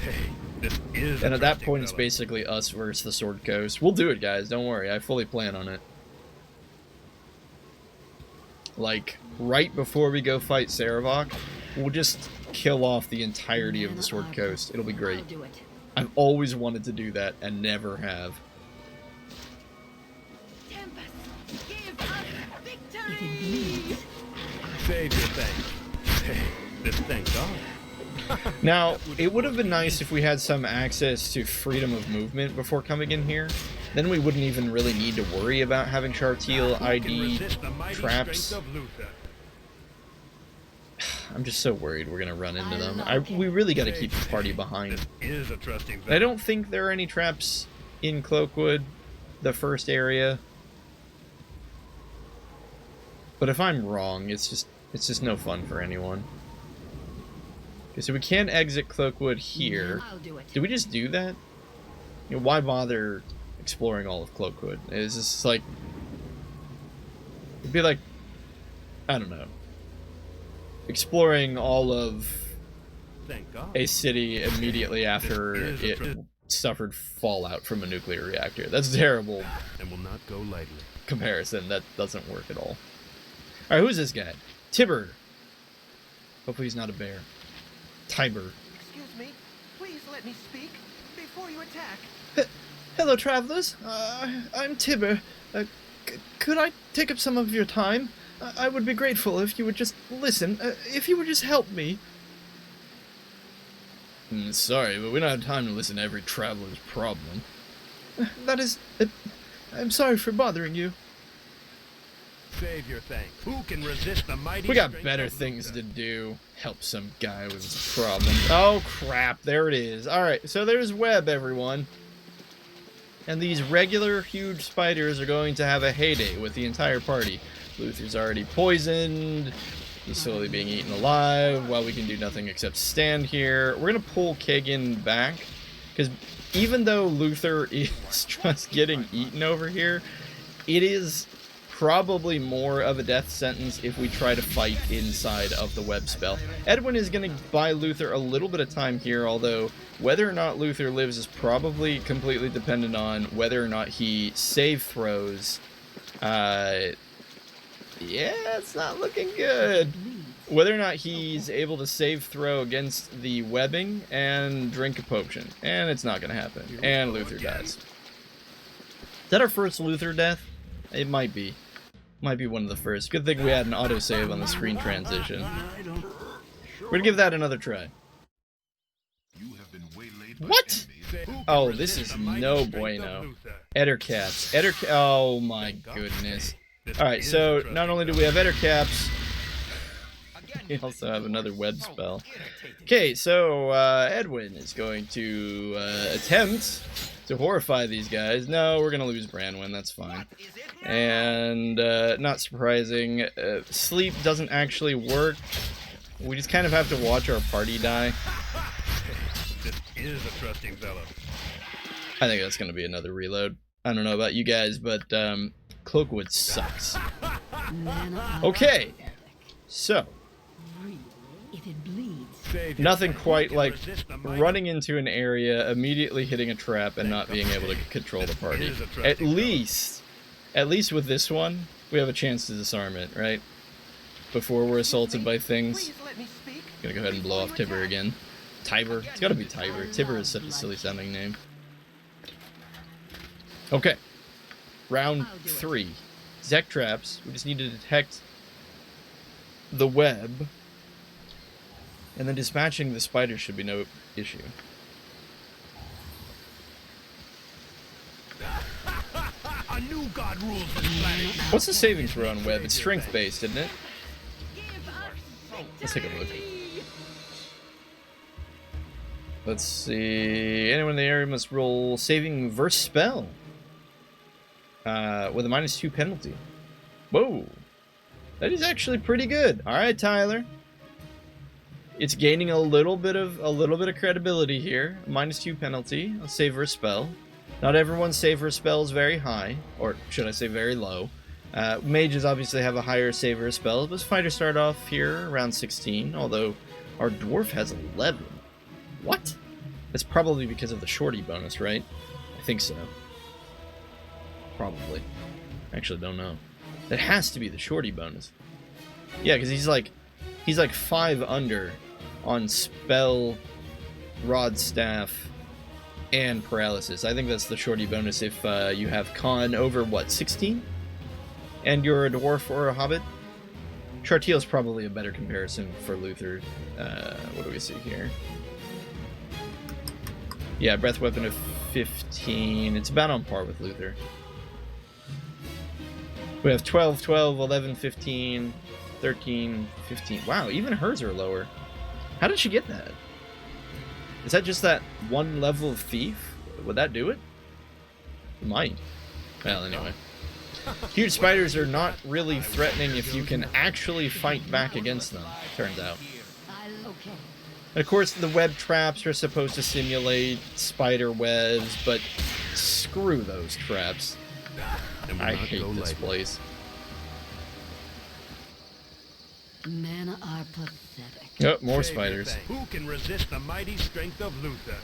Hey, This is And at that attracting, point, it's fella. basically us versus the Sword Coast. We'll do it, guys. Don't worry. I fully plan on it. Like, right before we go fight Saravok, we'll just kill off the entirety of the Sword Coast. It'll be great. I'll do it. I've always wanted to do that and never have. Tempest, give us victory! Save your thanks. Hey, this thank God. Now, it would have been nice if we had some access to freedom of movement before coming in here. Then we wouldn't even really need to worry about having Chartiel Who can ID resist the mighty traps. strength of Luther? I'm just so worried we're gonna run into them. We really gotta keep the party behind. This is a trusting I don't think there are any traps in Cloakwood, the first area. But if I'm wrong, it's just no fun for anyone. Okay, so we can exit Cloakwood here. I'll do it. Do we just do that? You know, why bother exploring all of Cloakwood? It's just like... It'd be like... I don't know. Exploring all of Thank God. a city immediately after This is a it suffered fallout from a nuclear reactor. That's a terrible And will not go lightly. comparison. That doesn't work at all. Alright, who's this guy? Tibber. Hopefully he's not a bear. Tiber. Excuse me. Please let me speak before you attack. Hello, travelers. I'm Tibber. Could I take up some of your time? I would be grateful if you would just listen. If you would just help me. Sorry, but we don't have time to listen to every traveler's problem. That is... I'm sorry for bothering you. Save your thanks. Who can resist the mighty We got strength better of things Luther? to do. Help some guy with his problems. Oh, crap. There it is. Alright, so there's Webb, everyone. And these regular huge spiders are going to have a heyday with the entire party. Luther's already poisoned. He's slowly being eaten alive while we can do nothing except stand here. We're going to pull Kagan back. Because even though Luther is just getting eaten over here, it is probably more of a death sentence if we try to fight inside of the web spell. Edwin is going to buy Luther a little bit of time here, although whether or not Luther lives is probably completely dependent on whether or not he save throws. Yeah, it's not looking good. Whether or not he's able to save throw against the webbing and drink a potion. And it's not going to happen. And Luther dies. Is that our first Luther death? It might be. Might be one of the first. Good thing we had an autosave on the screen transition. We're gonna give that another try. You have been waylaid by What? enemies. Who can Oh, resist this is the mighty no strength of bueno. Luther? Ettercaps. Oh my goodness. This Alright, is so a trusting not only do fella. we have Ettercaps, we also have another web spell. Okay, so Edwin is going to attempt to horrify these guys. No, we're gonna lose Branwyn, that's fine. And not surprising, sleep doesn't actually work. We just kind of have to watch our party die. This is a trusting fellow. I think that's gonna be another reload. I don't know about you guys, but Cloakwood sucks. Men are Okay, so real. If it bleeds, Save your nothing thanks. Who quite can like resist the mighty- running into an area, immediately hitting a trap, and not being able to control the party. At least with this one, we have a chance to disarm it, right? Before we're assaulted by things. Please let me speak. Gonna go ahead and blow off Tibber again. Tiber? It's gotta be Tiber. Tibber is such a silly sounding name. Okay. Round 3. Zek traps. We just need to detect the web. And then dispatching the spider should be no issue. A new god rules this planet. What's the saving throw on web? It's strength based, isn't it? give us Let's take a look. Let's see. Anyone in the area must roll saving verse spell. With a -2 penalty. Whoa. That is actually pretty good. Alright, Tyler. It's gaining a little bit of credibility here. -2 penalty. A save verse spell. Not everyone's save verse spell is very high, or should I say very low. Mages obviously have a higher save verse spell, but fighters start off here around 16, although our dwarf has 11. What? That's probably because of the shorty bonus, right? I think so. Probably. Actually, don't know. That has to be the shorty bonus. Yeah, because he's like 5 under on spell, rod staff, and paralysis. I think that's the shorty bonus if you have con over, what, 16? And you're a dwarf or a hobbit? Chartiel's probably a better comparison for Luther. What do we see here? Yeah, breath weapon of 15. It's about on par with Luther. We have 12, 12, 11, 15, 13, 15. Wow, even hers are lower. How did she get that? Is that just that one level of thief? Would that do it? It might. Well, anyway. Huge spiders are not really threatening if you can actually fight back against them, turns out. And of course, the web traps are supposed to simulate spider webs, but screw those traps. I hate this place. Men are pathetic. Oh, more spiders. Who can resist the mighty strength of Luther?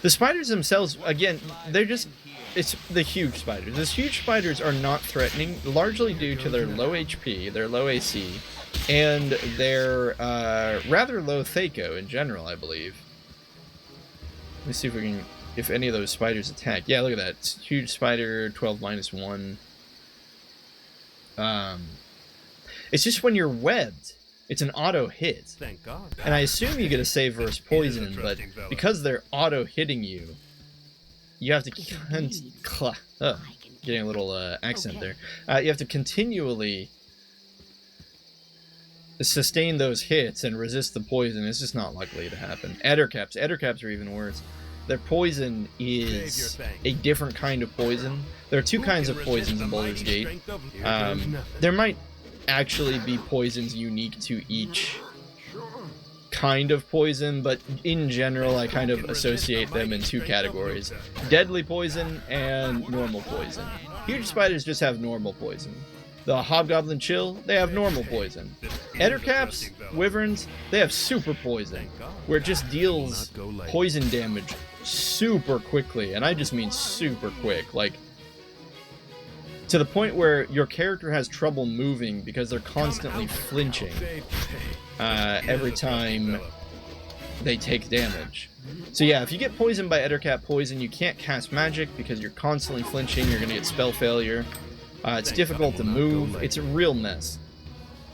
The spiders themselves, again, they're just... It's the huge spiders. Those huge spiders are not threatening, largely due to their low HP, their low AC, and their rather low Thaco in general, I believe. Let's see if we can... If any of those spiders attack. Yeah, look at that. It's huge spider, 12 minus 1. It's just when you're webbed, it's an auto hit. Thank God. And I assume you get a save versus poison, but because they're auto hitting you, you have to getting a little accent there. You have to continually sustain those hits and resist the poison. It's just not likely to happen. Ettercaps are even worse. Their poison is a different kind of poison. There are two kinds of poisons in Baldur's Gate. There might actually be poisons unique to each kind of poison, but in general I kind of associate them in two categories: deadly poison and normal poison. Huge spiders just have normal poison. The Hobgoblin Chill, they have normal poison. Ettercaps, Wyverns, they have super poison, where it just deals poison damage super quickly, and I just mean super quick, like to the point where your character has trouble moving because they're constantly flinching every time they take damage. So yeah, if you get poisoned by Ettercap poison, you can't cast magic because you're constantly flinching, you're going to get spell failure. It's difficult to move, it's a real mess.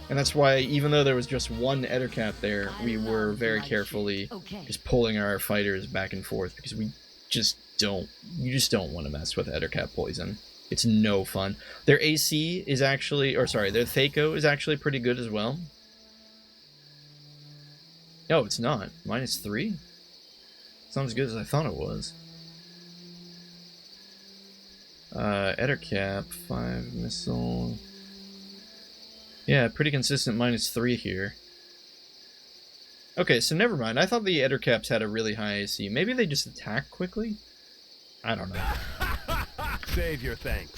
And that's why, even though there was just one Ettercap there, we were very carefully just pulling our fighters back and forth, because you just don't want to mess with Ettercap poison. It's no fun. Their AC is actually, or sorry, their Thaco is actually pretty good as well. No, it's not. -3? It's not as good as I thought it was. Ettercap, 5 missile. Yeah, pretty consistent -3 here. Okay, so never mind. I thought the Ettercaps had a really high AC. Maybe they just attack quickly? I don't know. Save your thanks.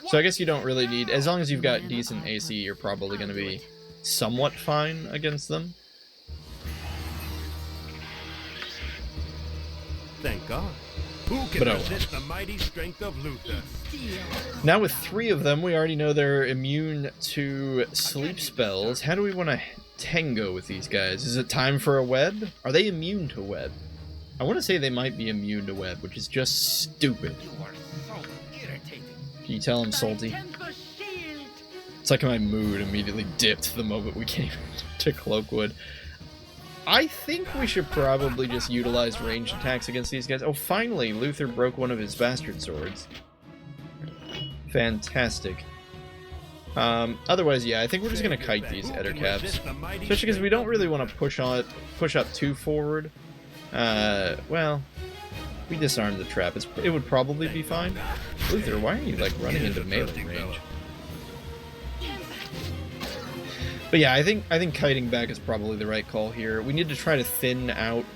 So I guess you don't really need... As long as you've got decent AC, you're probably going to be somewhat fine against them. Thank God. Who can resist the mighty strength of Luther? Now with 3 of them, we already know they're immune to sleep spells. How do we want to tango with these guys? Is it time for a web? Are they immune to web? I want to say they might be immune to web, which is just stupid. Can you tell I'm salty? It's like my mood immediately dipped the moment we came to Cloakwood. I think we should probably just utilize ranged attacks against these guys. Oh, finally, Luther broke one of his bastard swords. Fantastic. Otherwise, yeah, I think we're just going to kite these Ettercaps. Especially because we don't really want to push up too forward. Well, we disarmed the trap. It would probably be fine. Luther, why are you, like, running into melee range? But yeah, I think kiting back is probably the right call here. We need to try to thin out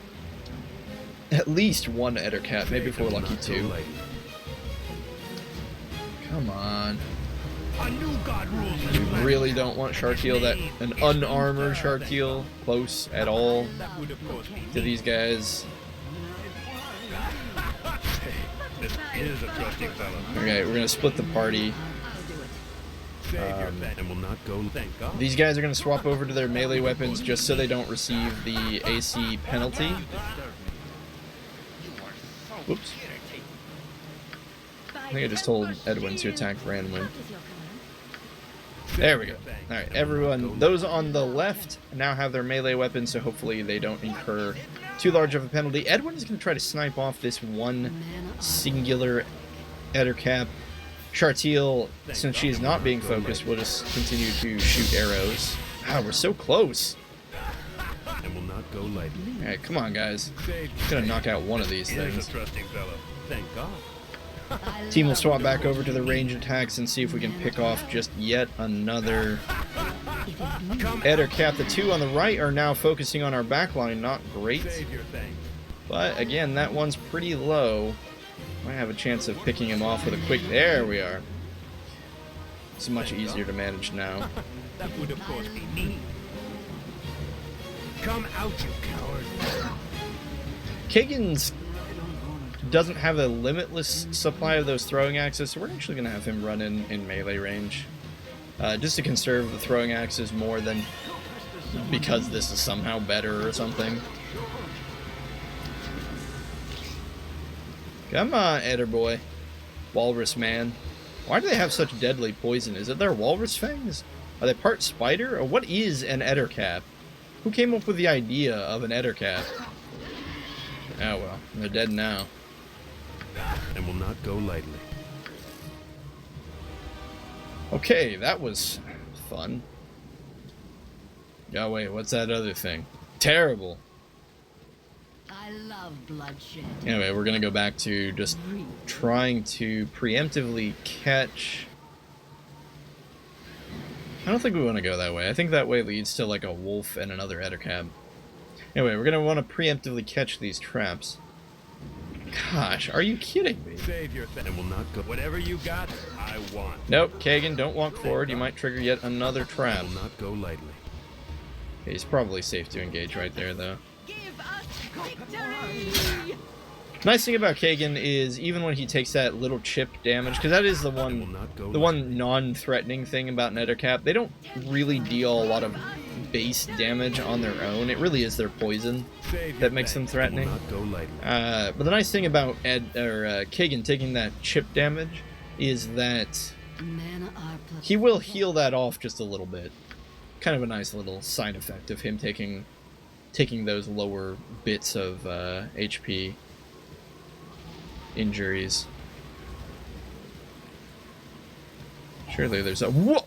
at least one Ettercap, maybe if we're lucky 2. Come on. We really don't want Chartiel, an unarmored Chartiel, close at all to these guys. is a trusting fellow. Okay, we're gonna split the party. I'll do it. Save your thanks and will not go. Thank God. These guys are gonna swap over to their melee weapons just so they don't receive the AC penalty. Whoops. I think I just told Edwin to attack randomly. There we go. Alright, everyone, those on the left now have their melee weapons, so hopefully they don't incur too large of a penalty. Edwin is going to try to snipe off this one singular Ettercap. Chartiel, since she is not being focused, will just continue to shoot arrows. Wow, we're so close. And will not go lightly. Alright, come on, guys. Save Gonna knock out one of these is things. a trusting fellow. Thank God. Team will swap back over to the range attacks and see if we can pick off just yet another Ettercap. The two on the right are now focusing on our backline. Not great. Save your thanks. But again, that one's pretty low. Might have a chance of picking him off with a quick... There we are. It's much easier to manage now. That would of course be me. Come out, you coward. Kagan's doesn't have a limitless supply of those throwing axes, so we're actually going to have him run in melee range. Just to conserve the throwing axes more than because this is somehow better or something. Come on, Eder boy. Walrus man. Why do they have such deadly poison? Is it their walrus fangs? Are they part spider? Or what is an Ettercap? Who came up with the idea of an Ettercap? Oh well, they're dead now. And will not go lightly. Okay, that was fun. Oh wait, what's that other thing? Terrible. I love bloodshed. Anyway, we're gonna go back to just trying to preemptively catch... I don't think we want to go that way. I think that way leads to like a wolf and another Ettercap. Anyway, we're gonna want to preemptively catch these traps. Gosh, are you kidding me? Save your thing and will not go. Whatever you got, I want. Nope, Kagan, don't walk forward. You might trigger yet another trap. Will not go lightly. Okay, he's probably safe to engage right there, though. Give us victory! Nice thing about Kagan is even when he takes that little chip damage, because that is the one non-threatening thing about Nethercap, they don't really deal a lot of base damage on their own. It really is their poison that makes them threatening. But the nice thing about Kagan taking that chip damage is that he will heal that off just a little bit. Kind of a nice little side effect of him taking those lower bits of HP injuries. Surely there's a... Whoa!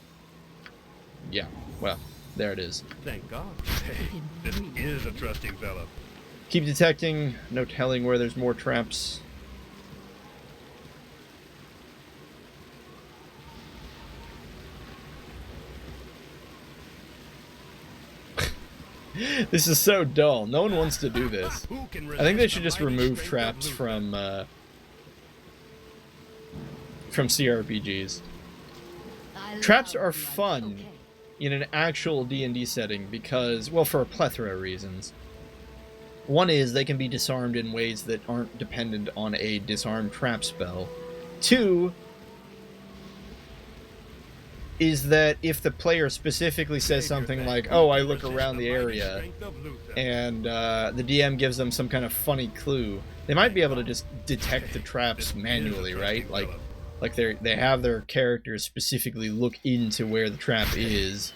Yeah, well, there it is. Thank God. Hey, this is a trusting fellow. Keep detecting, no telling where there's more traps. This is so dull. No one wants to do this. I think they should just remove traps from CRPGs. Traps are fun in an actual D&D setting because, well, for a plethora of reasons. One is they can be disarmed in ways that aren't dependent on a disarm trap spell. Two is that if the player specifically says something like, oh, I look around the area, and the DM gives them some kind of funny clue, they might be able to just detect the traps manually, right? Like they have their characters specifically look into where the trap is,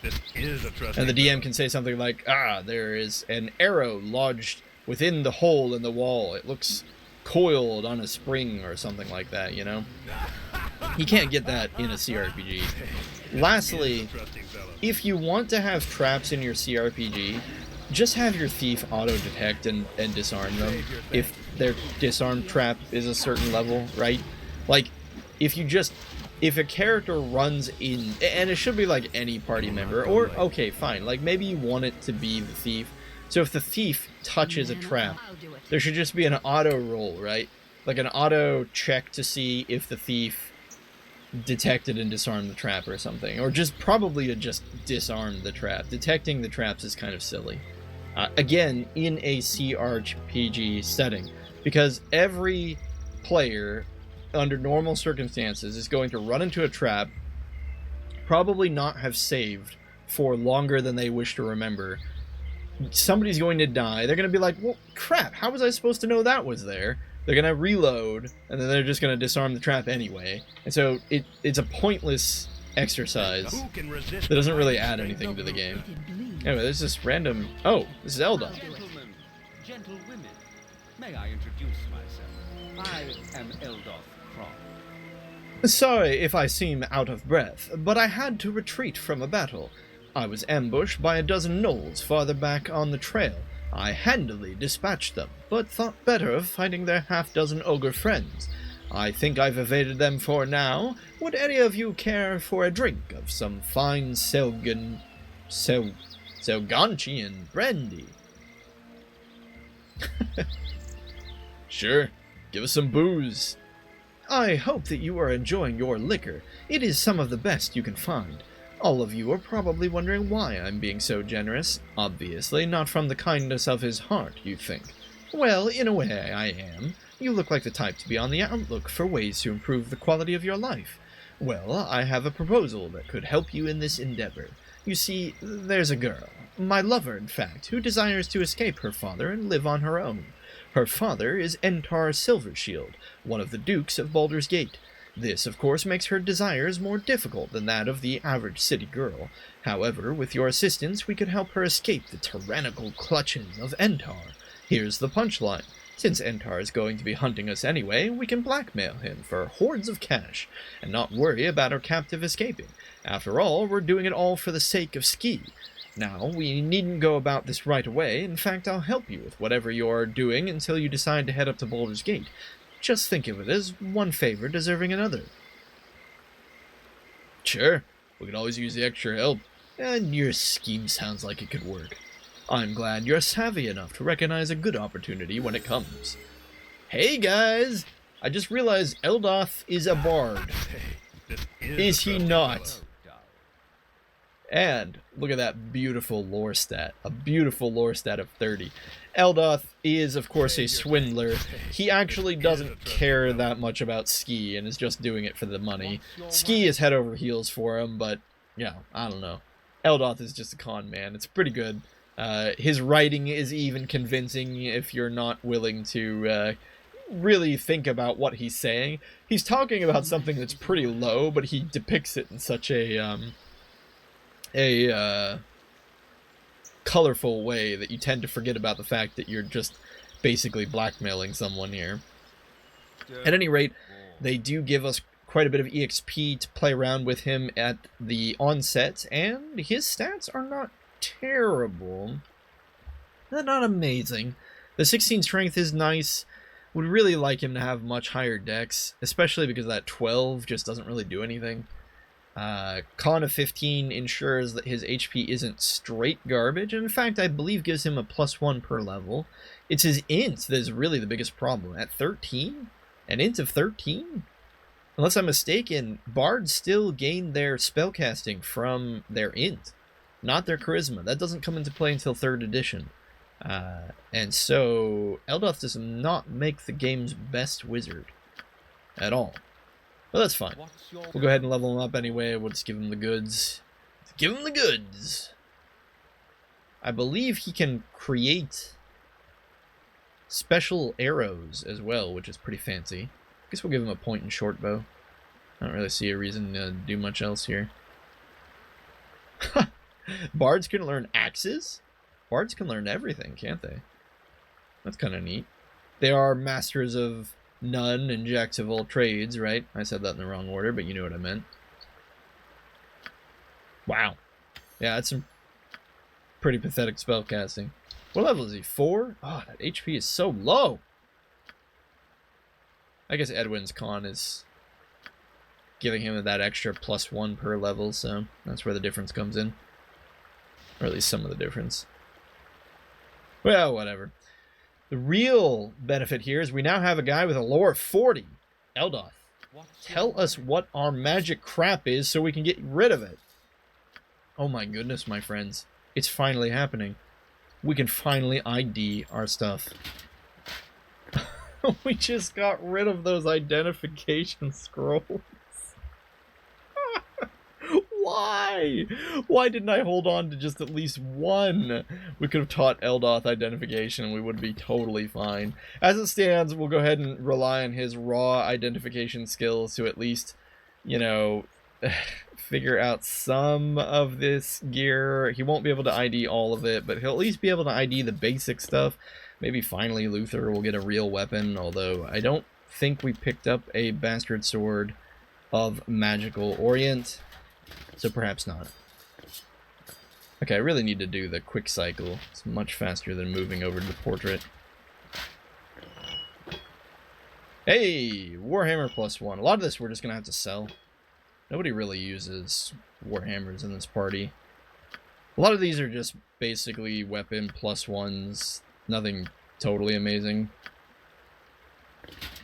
and the DM can say something like, ah, there is an arrow lodged within the hole in the wall. It looks coiled on a spring or something like that, you know? You can't get that in a CRPG. Lastly, if you want to have traps in your CRPG, just have your thief auto-detect and disarm them if their disarm trap is a certain level, right? Like, if a character runs in, and it should be like any party member, or, okay, fine, like maybe you want it to be the thief, so if the thief touches a trap, there should just be an auto roll, right? Like an auto check to see if the thief detected and disarmed the trap or something, or just probably to just disarm the trap. Detecting the traps is kind of silly. Again, in a CRPG setting, because every player under normal circumstances, is going to run into a trap, probably not have saved for longer than they wish to remember. Somebody's going to die. They're going to be like, well, crap, how was I supposed to know that was there? They're going to reload, and then they're just going to disarm the trap anyway. And so it's a pointless exercise that doesn't really add anything to the game. Anyway, there's this random... Oh, this is Eldon. Gentlemen, gentlewomen, may I introduce myself? I am Eldoth Kron. Sorry if I seem out of breath, but I had to retreat from a battle. I was ambushed by a dozen gnolls farther back on the trail. I handily dispatched them, but thought better of fighting their half-dozen ogre friends. I think I've evaded them for now. Would any of you care for a drink of some fine Selganchian brandy? Sure, give us some booze. I hope that you are enjoying your liquor. It is some of the best you can find. All of you are probably wondering why I'm being so generous. Obviously, not from the kindness of his heart, you think. Well, in a way, I am. You look like the type to be on the outlook for ways to improve the quality of your life. Well, I have a proposal that could help you in this endeavor. You see, there's a girl, my lover in fact, who desires to escape her father and live on her own. Her father is Entar Silvershield, one of the dukes of Baldur's Gate. This, of course, makes her desires more difficult than that of the average city girl. However, with your assistance, we could help her escape the tyrannical clutches of Entar. Here's the punchline. Since Entar is going to be hunting us anyway, we can blackmail him for hordes of cash, and not worry about our captive escaping. After all, we're doing it all for the sake of Ski. Now, we needn't go about this right away. In fact, I'll help you with whatever you're doing until you decide to head up to Baldur's Gate. Just think of it as one favor deserving another. Sure, we could always use the extra help, and your scheme sounds like it could work. I'm glad you're savvy enough to recognize a good opportunity when it comes. Hey guys! I just realized Eldoth is a bard. Is he not? And look at that beautiful lore stat. A beautiful lore stat of 30. Eldoth is, of course, a swindler. He actually doesn't care that much about Ski and is just doing it for the money. Ski is head over heels for him, but, yeah, I don't know. Eldoth is just a con man. It's pretty good. His writing is even convincing if you're not willing to really think about what he's saying. He's talking about something that's pretty low, but he depicts it in such a colorful way that you tend to forget about the fact that you're just basically blackmailing someone here. At any rate, they do give us quite a bit of EXP to play around with him at the onset, and his stats are not terrible. They're not amazing. The 16 strength is nice. Would really like him to have much higher dex, especially because that 12 just doesn't really do anything. Con of 15 ensures that his HP isn't straight garbage, and in fact I believe gives him a +1 per level. It's his int that is really the biggest problem. At 13? An int of 13? Unless I'm mistaken, bards still gain their spellcasting from their int, not their charisma. That doesn't come into play until 3rd edition. And so Eldoth does not make the game's best wizard at all. Well, that's fine. We'll go ahead and level him up anyway. We'll just give him the goods. Give him the goods! I believe he can create special arrows as well, which is pretty fancy. I guess we'll give him a point and short bow. I don't really see a reason to do much else here. Bards can learn axes? Bards can learn everything, can't they? That's kind of neat. They are masters of none and jacks of all trades, right? I said that in the wrong order, but you know what I meant. Wow. Yeah, that's some pretty pathetic spellcasting. What level is he? 4? Oh, that HP is so low. I guess Edwin's con is giving him that extra +1 per level, so that's where the difference comes in. Or at least some of the difference. Well, whatever. The real benefit here is we now have a guy with a lore of 40. Eldoth, tell us what our magic crap is so we can get rid of it. Oh my goodness, my friends. It's finally happening. We can finally ID our stuff. We just got rid of those identification scrolls. Why? Why didn't I hold on to just at least one? We could have taught Eldoth identification and we would be totally fine. As it stands, we'll go ahead and rely on his raw identification skills to at least, you know, figure out some of this gear. He won't be able to ID all of it, but he'll at least be able to ID the basic stuff. Maybe finally Luther will get a real weapon, although I don't think we picked up a bastard sword of magical orient. So perhaps not. Okay, I really need to do the quick cycle. It's much faster than moving over to the portrait. Hey! Warhammer +1. A lot of this we're just going to have to sell. Nobody really uses Warhammers in this party. A lot of these are just basically weapon +1s. Nothing totally amazing.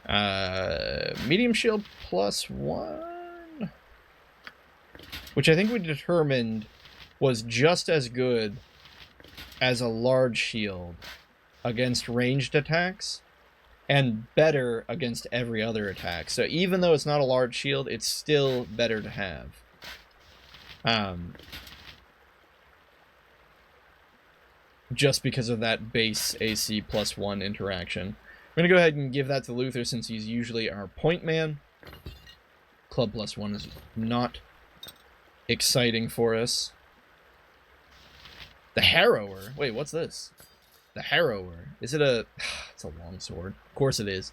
Medium shield +1. Which I think we determined was just as good as a large shield against ranged attacks, and better against every other attack. So even though it's not a large shield, it's still better to have. Just because of that base AC +1 interaction. I'm going to go ahead and give that to Luther since he's usually our point man. Club +1 is not exciting for us. The Harrower. Wait, what's this? The Harrower. Is it a... It's a long sword. Of course it is.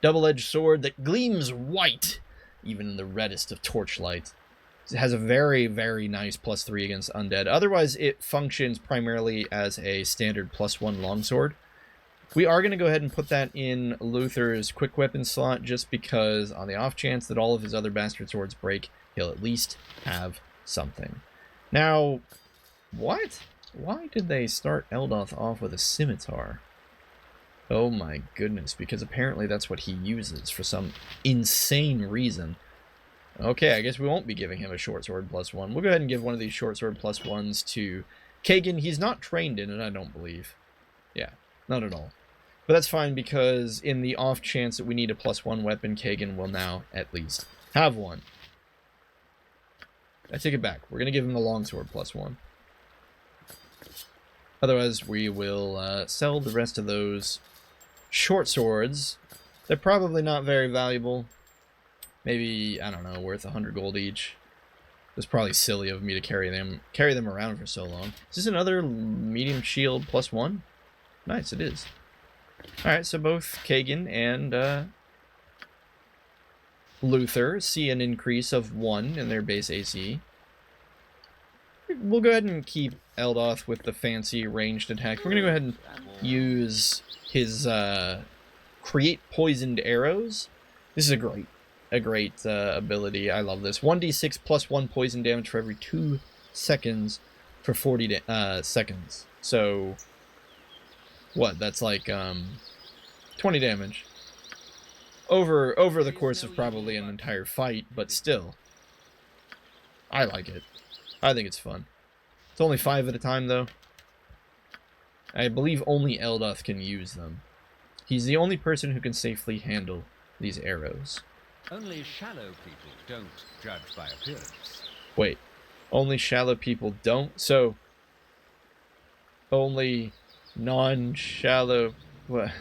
Double-edged sword that gleams white, even in the reddest of torchlight. It has a very, very nice +3 against undead. Otherwise, it functions primarily as a standard +1 longsword. We are going to go ahead and put that in Luther's quick weapon slot, just because on the off chance that all of his other bastard swords break, he'll at least have something. Now, what? Why did they start Eldoth off with a scimitar? Oh my goodness, because apparently that's what he uses for some insane reason. Okay, I guess we won't be giving him a short sword +1. We'll go ahead and give one of these short sword +1s to Kagan. He's not trained in it, I don't believe. Yeah, not at all. But that's fine, because in the off chance that we need a +1 weapon, Kagan will now at least have one. I take it back. We're going to give him the longsword +1. Otherwise, we will sell the rest of those short swords. They're probably not very valuable. Maybe, I don't know, worth 100 gold each. It's probably silly of me to carry them around for so long. Is this another medium shield +1? Nice, it is. Alright, so both Kagan and Luther see an increase of 1 in their base AC. We'll go ahead and keep Eldoth with the fancy ranged attacks. We're going to go ahead and use his create poisoned arrows. This is a great ability. I love this. 1d6 +1 poison damage for every 2 seconds for 40 seconds. So, what? That's like 20 damage. Over the course of probably an entire fight, but still. I like it. I think it's fun. It's only 5 at a time, though. I believe only Eldoth can use them. He's the only person who can safely handle these arrows. Only shallow people don't judge by appearance. Wait. Only shallow people don't? So, only non-shallow... What?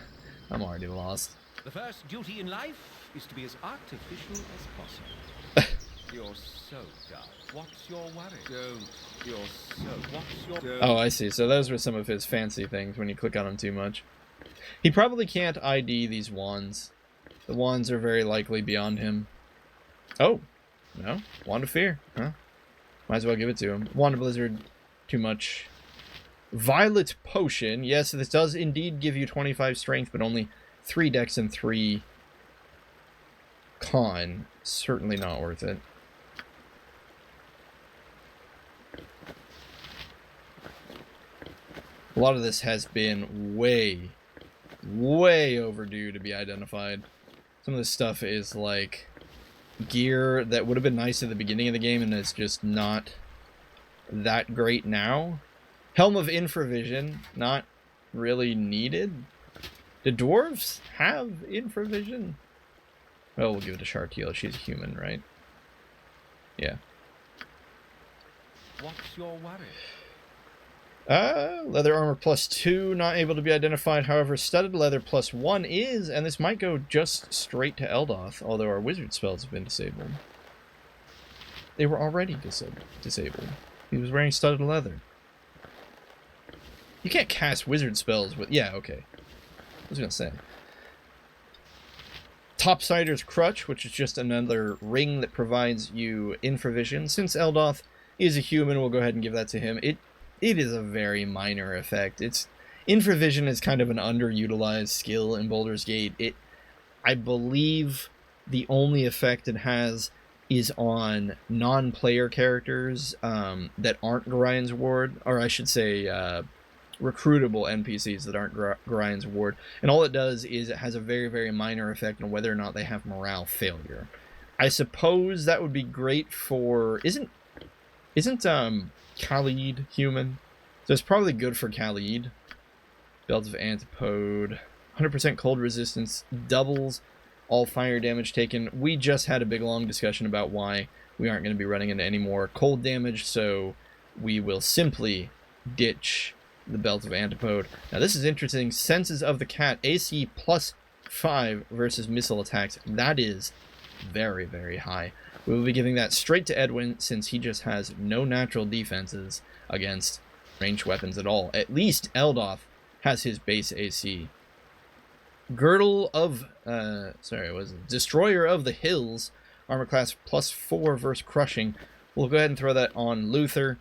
I'm already lost. The first duty in life is to be as artificial as possible. You're so dull. What's your worry? Don't. You're so... What's your... Oh, I see. So those were some of his fancy things when you click on them too much. He probably can't ID these wands. The wands are very likely beyond him. Oh. No. Wand of Fear. Huh? Might as well give it to him. Wand of Blizzard. Too much. Violet Potion. Yes, this does indeed give you 25 strength, but only 3 dex and 3 con. Certainly not worth it. A lot of this has been way overdue to be identified. Some of this stuff is like gear that would have been nice at the beginning of the game and it's just not that great now. Helm of Infravision, not really needed. Do dwarves have infravision? Well, we'll give it to Shartiel. She's human, right? Yeah. What's your worry? Leather armor +2, not able to be identified. However, studded leather +1 is, and this might go just straight to Eldoth, although our wizard spells have been disabled. They were already disabled. He was wearing studded leather. You can't cast wizard spells with... Yeah, okay. I was gonna say. Topsider's Crutch, which is just another ring that provides you infravision. Since Eldoth is a human, we'll go ahead and give that to him. It is a very minor effect. Infravision is kind of an underutilized skill in Baldur's Gate. I believe the only effect it has is on non-player characters that aren't Gorian's Ward, or I should say recruitable NPCs that aren't Gorian's Ward. And all it does is it has a very, very minor effect on whether or not they have morale failure. I suppose that would be great for... Isn't Khalid human? So it's probably good for Khalid. Belt of Antipode. 100% cold resistance. Doubles all fire damage taken. We just had a big long discussion about why we aren't going to be running into any more cold damage, so we will simply ditch the Belt of Antipode. Now this is interesting. Senses of the Cat. AC +5 versus missile attacks. That is very, very high. We will be giving that straight to Edwin since he just has no natural defenses against ranged weapons at all. At least Eldoth has his base AC. Girdle of... Destroyer of the Hills. Armor class +4 versus Crushing. We'll go ahead and throw that on Luther.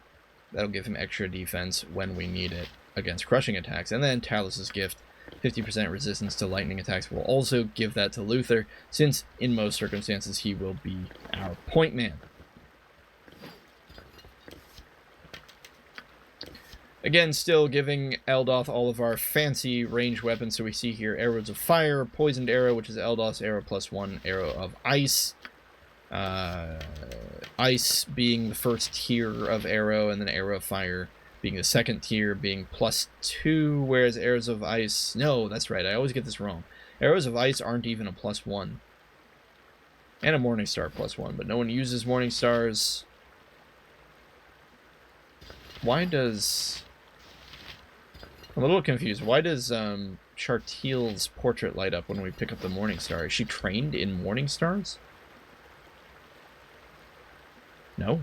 That'll give him extra defense when we need it against crushing attacks. And then Talus's Gift. 50% resistance to lightning attacks. We'll also give that to Luther, since in most circumstances he will be our point man. Again, still giving Eldoth all of our fancy range weapons. So we see here Arrows of Fire, Poisoned Arrow, which is Eldoth's arrow +1, Arrow of Ice. Ice being the first tier of arrow, and then Arrow of Fire being the second tier, being +2, whereas Arrows of Ice... No, that's right, I always get this wrong. Arrows of Ice aren't even a +1. And a Morningstar +1, but no one uses Morningstars. Why does... I'm a little confused. Why does Shartiel's portrait light up when we pick up the Morningstar? Is she trained in Morningstars? No.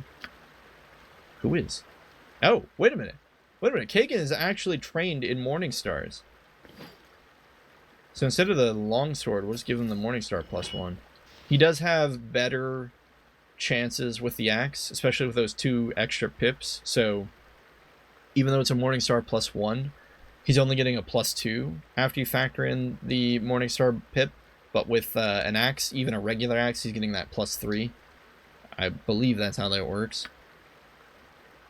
Who is? Oh, wait a minute. Wait a minute. Kagan is actually trained in Morningstars. So instead of the longsword, we'll just give him the Morningstar +1. He does have better chances with the axe, especially with those 2 extra pips. So even though it's a Morningstar +1, he's only getting a +2 after you factor in the Morningstar pip. But with an axe, even a regular axe, he's getting that +3. I believe that's how that works.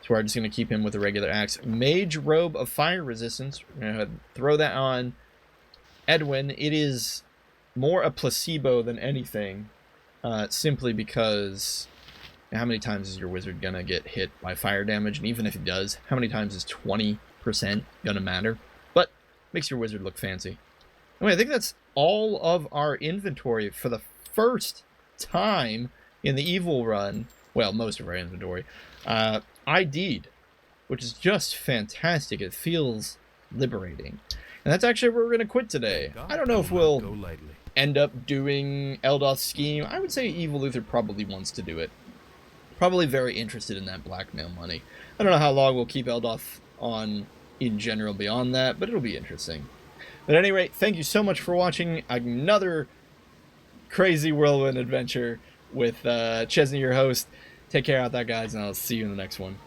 So we're just going to keep him with a regular axe. Mage Robe of Fire Resistance. We're going to throw that on Edwin. It is more a placebo than anything. Simply because... How many times is your wizard going to get hit by fire damage? And even if it does, how many times is 20% going to matter? But makes your wizard look fancy. Anyway, I think that's all of our inventory for the first time in the evil run. Well, most of our inventory. ID'd, which is just fantastic. It feels liberating. And that's actually where we're going to quit today. I don't know if we'll end up doing Eldoth's scheme. I would say Evil Luther probably wants to do it. Probably very interested in that blackmail money. I don't know how long we'll keep Eldoth on in general beyond that, but it'll be interesting. But at any rate, thank you so much for watching another crazy whirlwind adventure with Chezni, your host. Take care out there, guys, and I'll see you in the next one.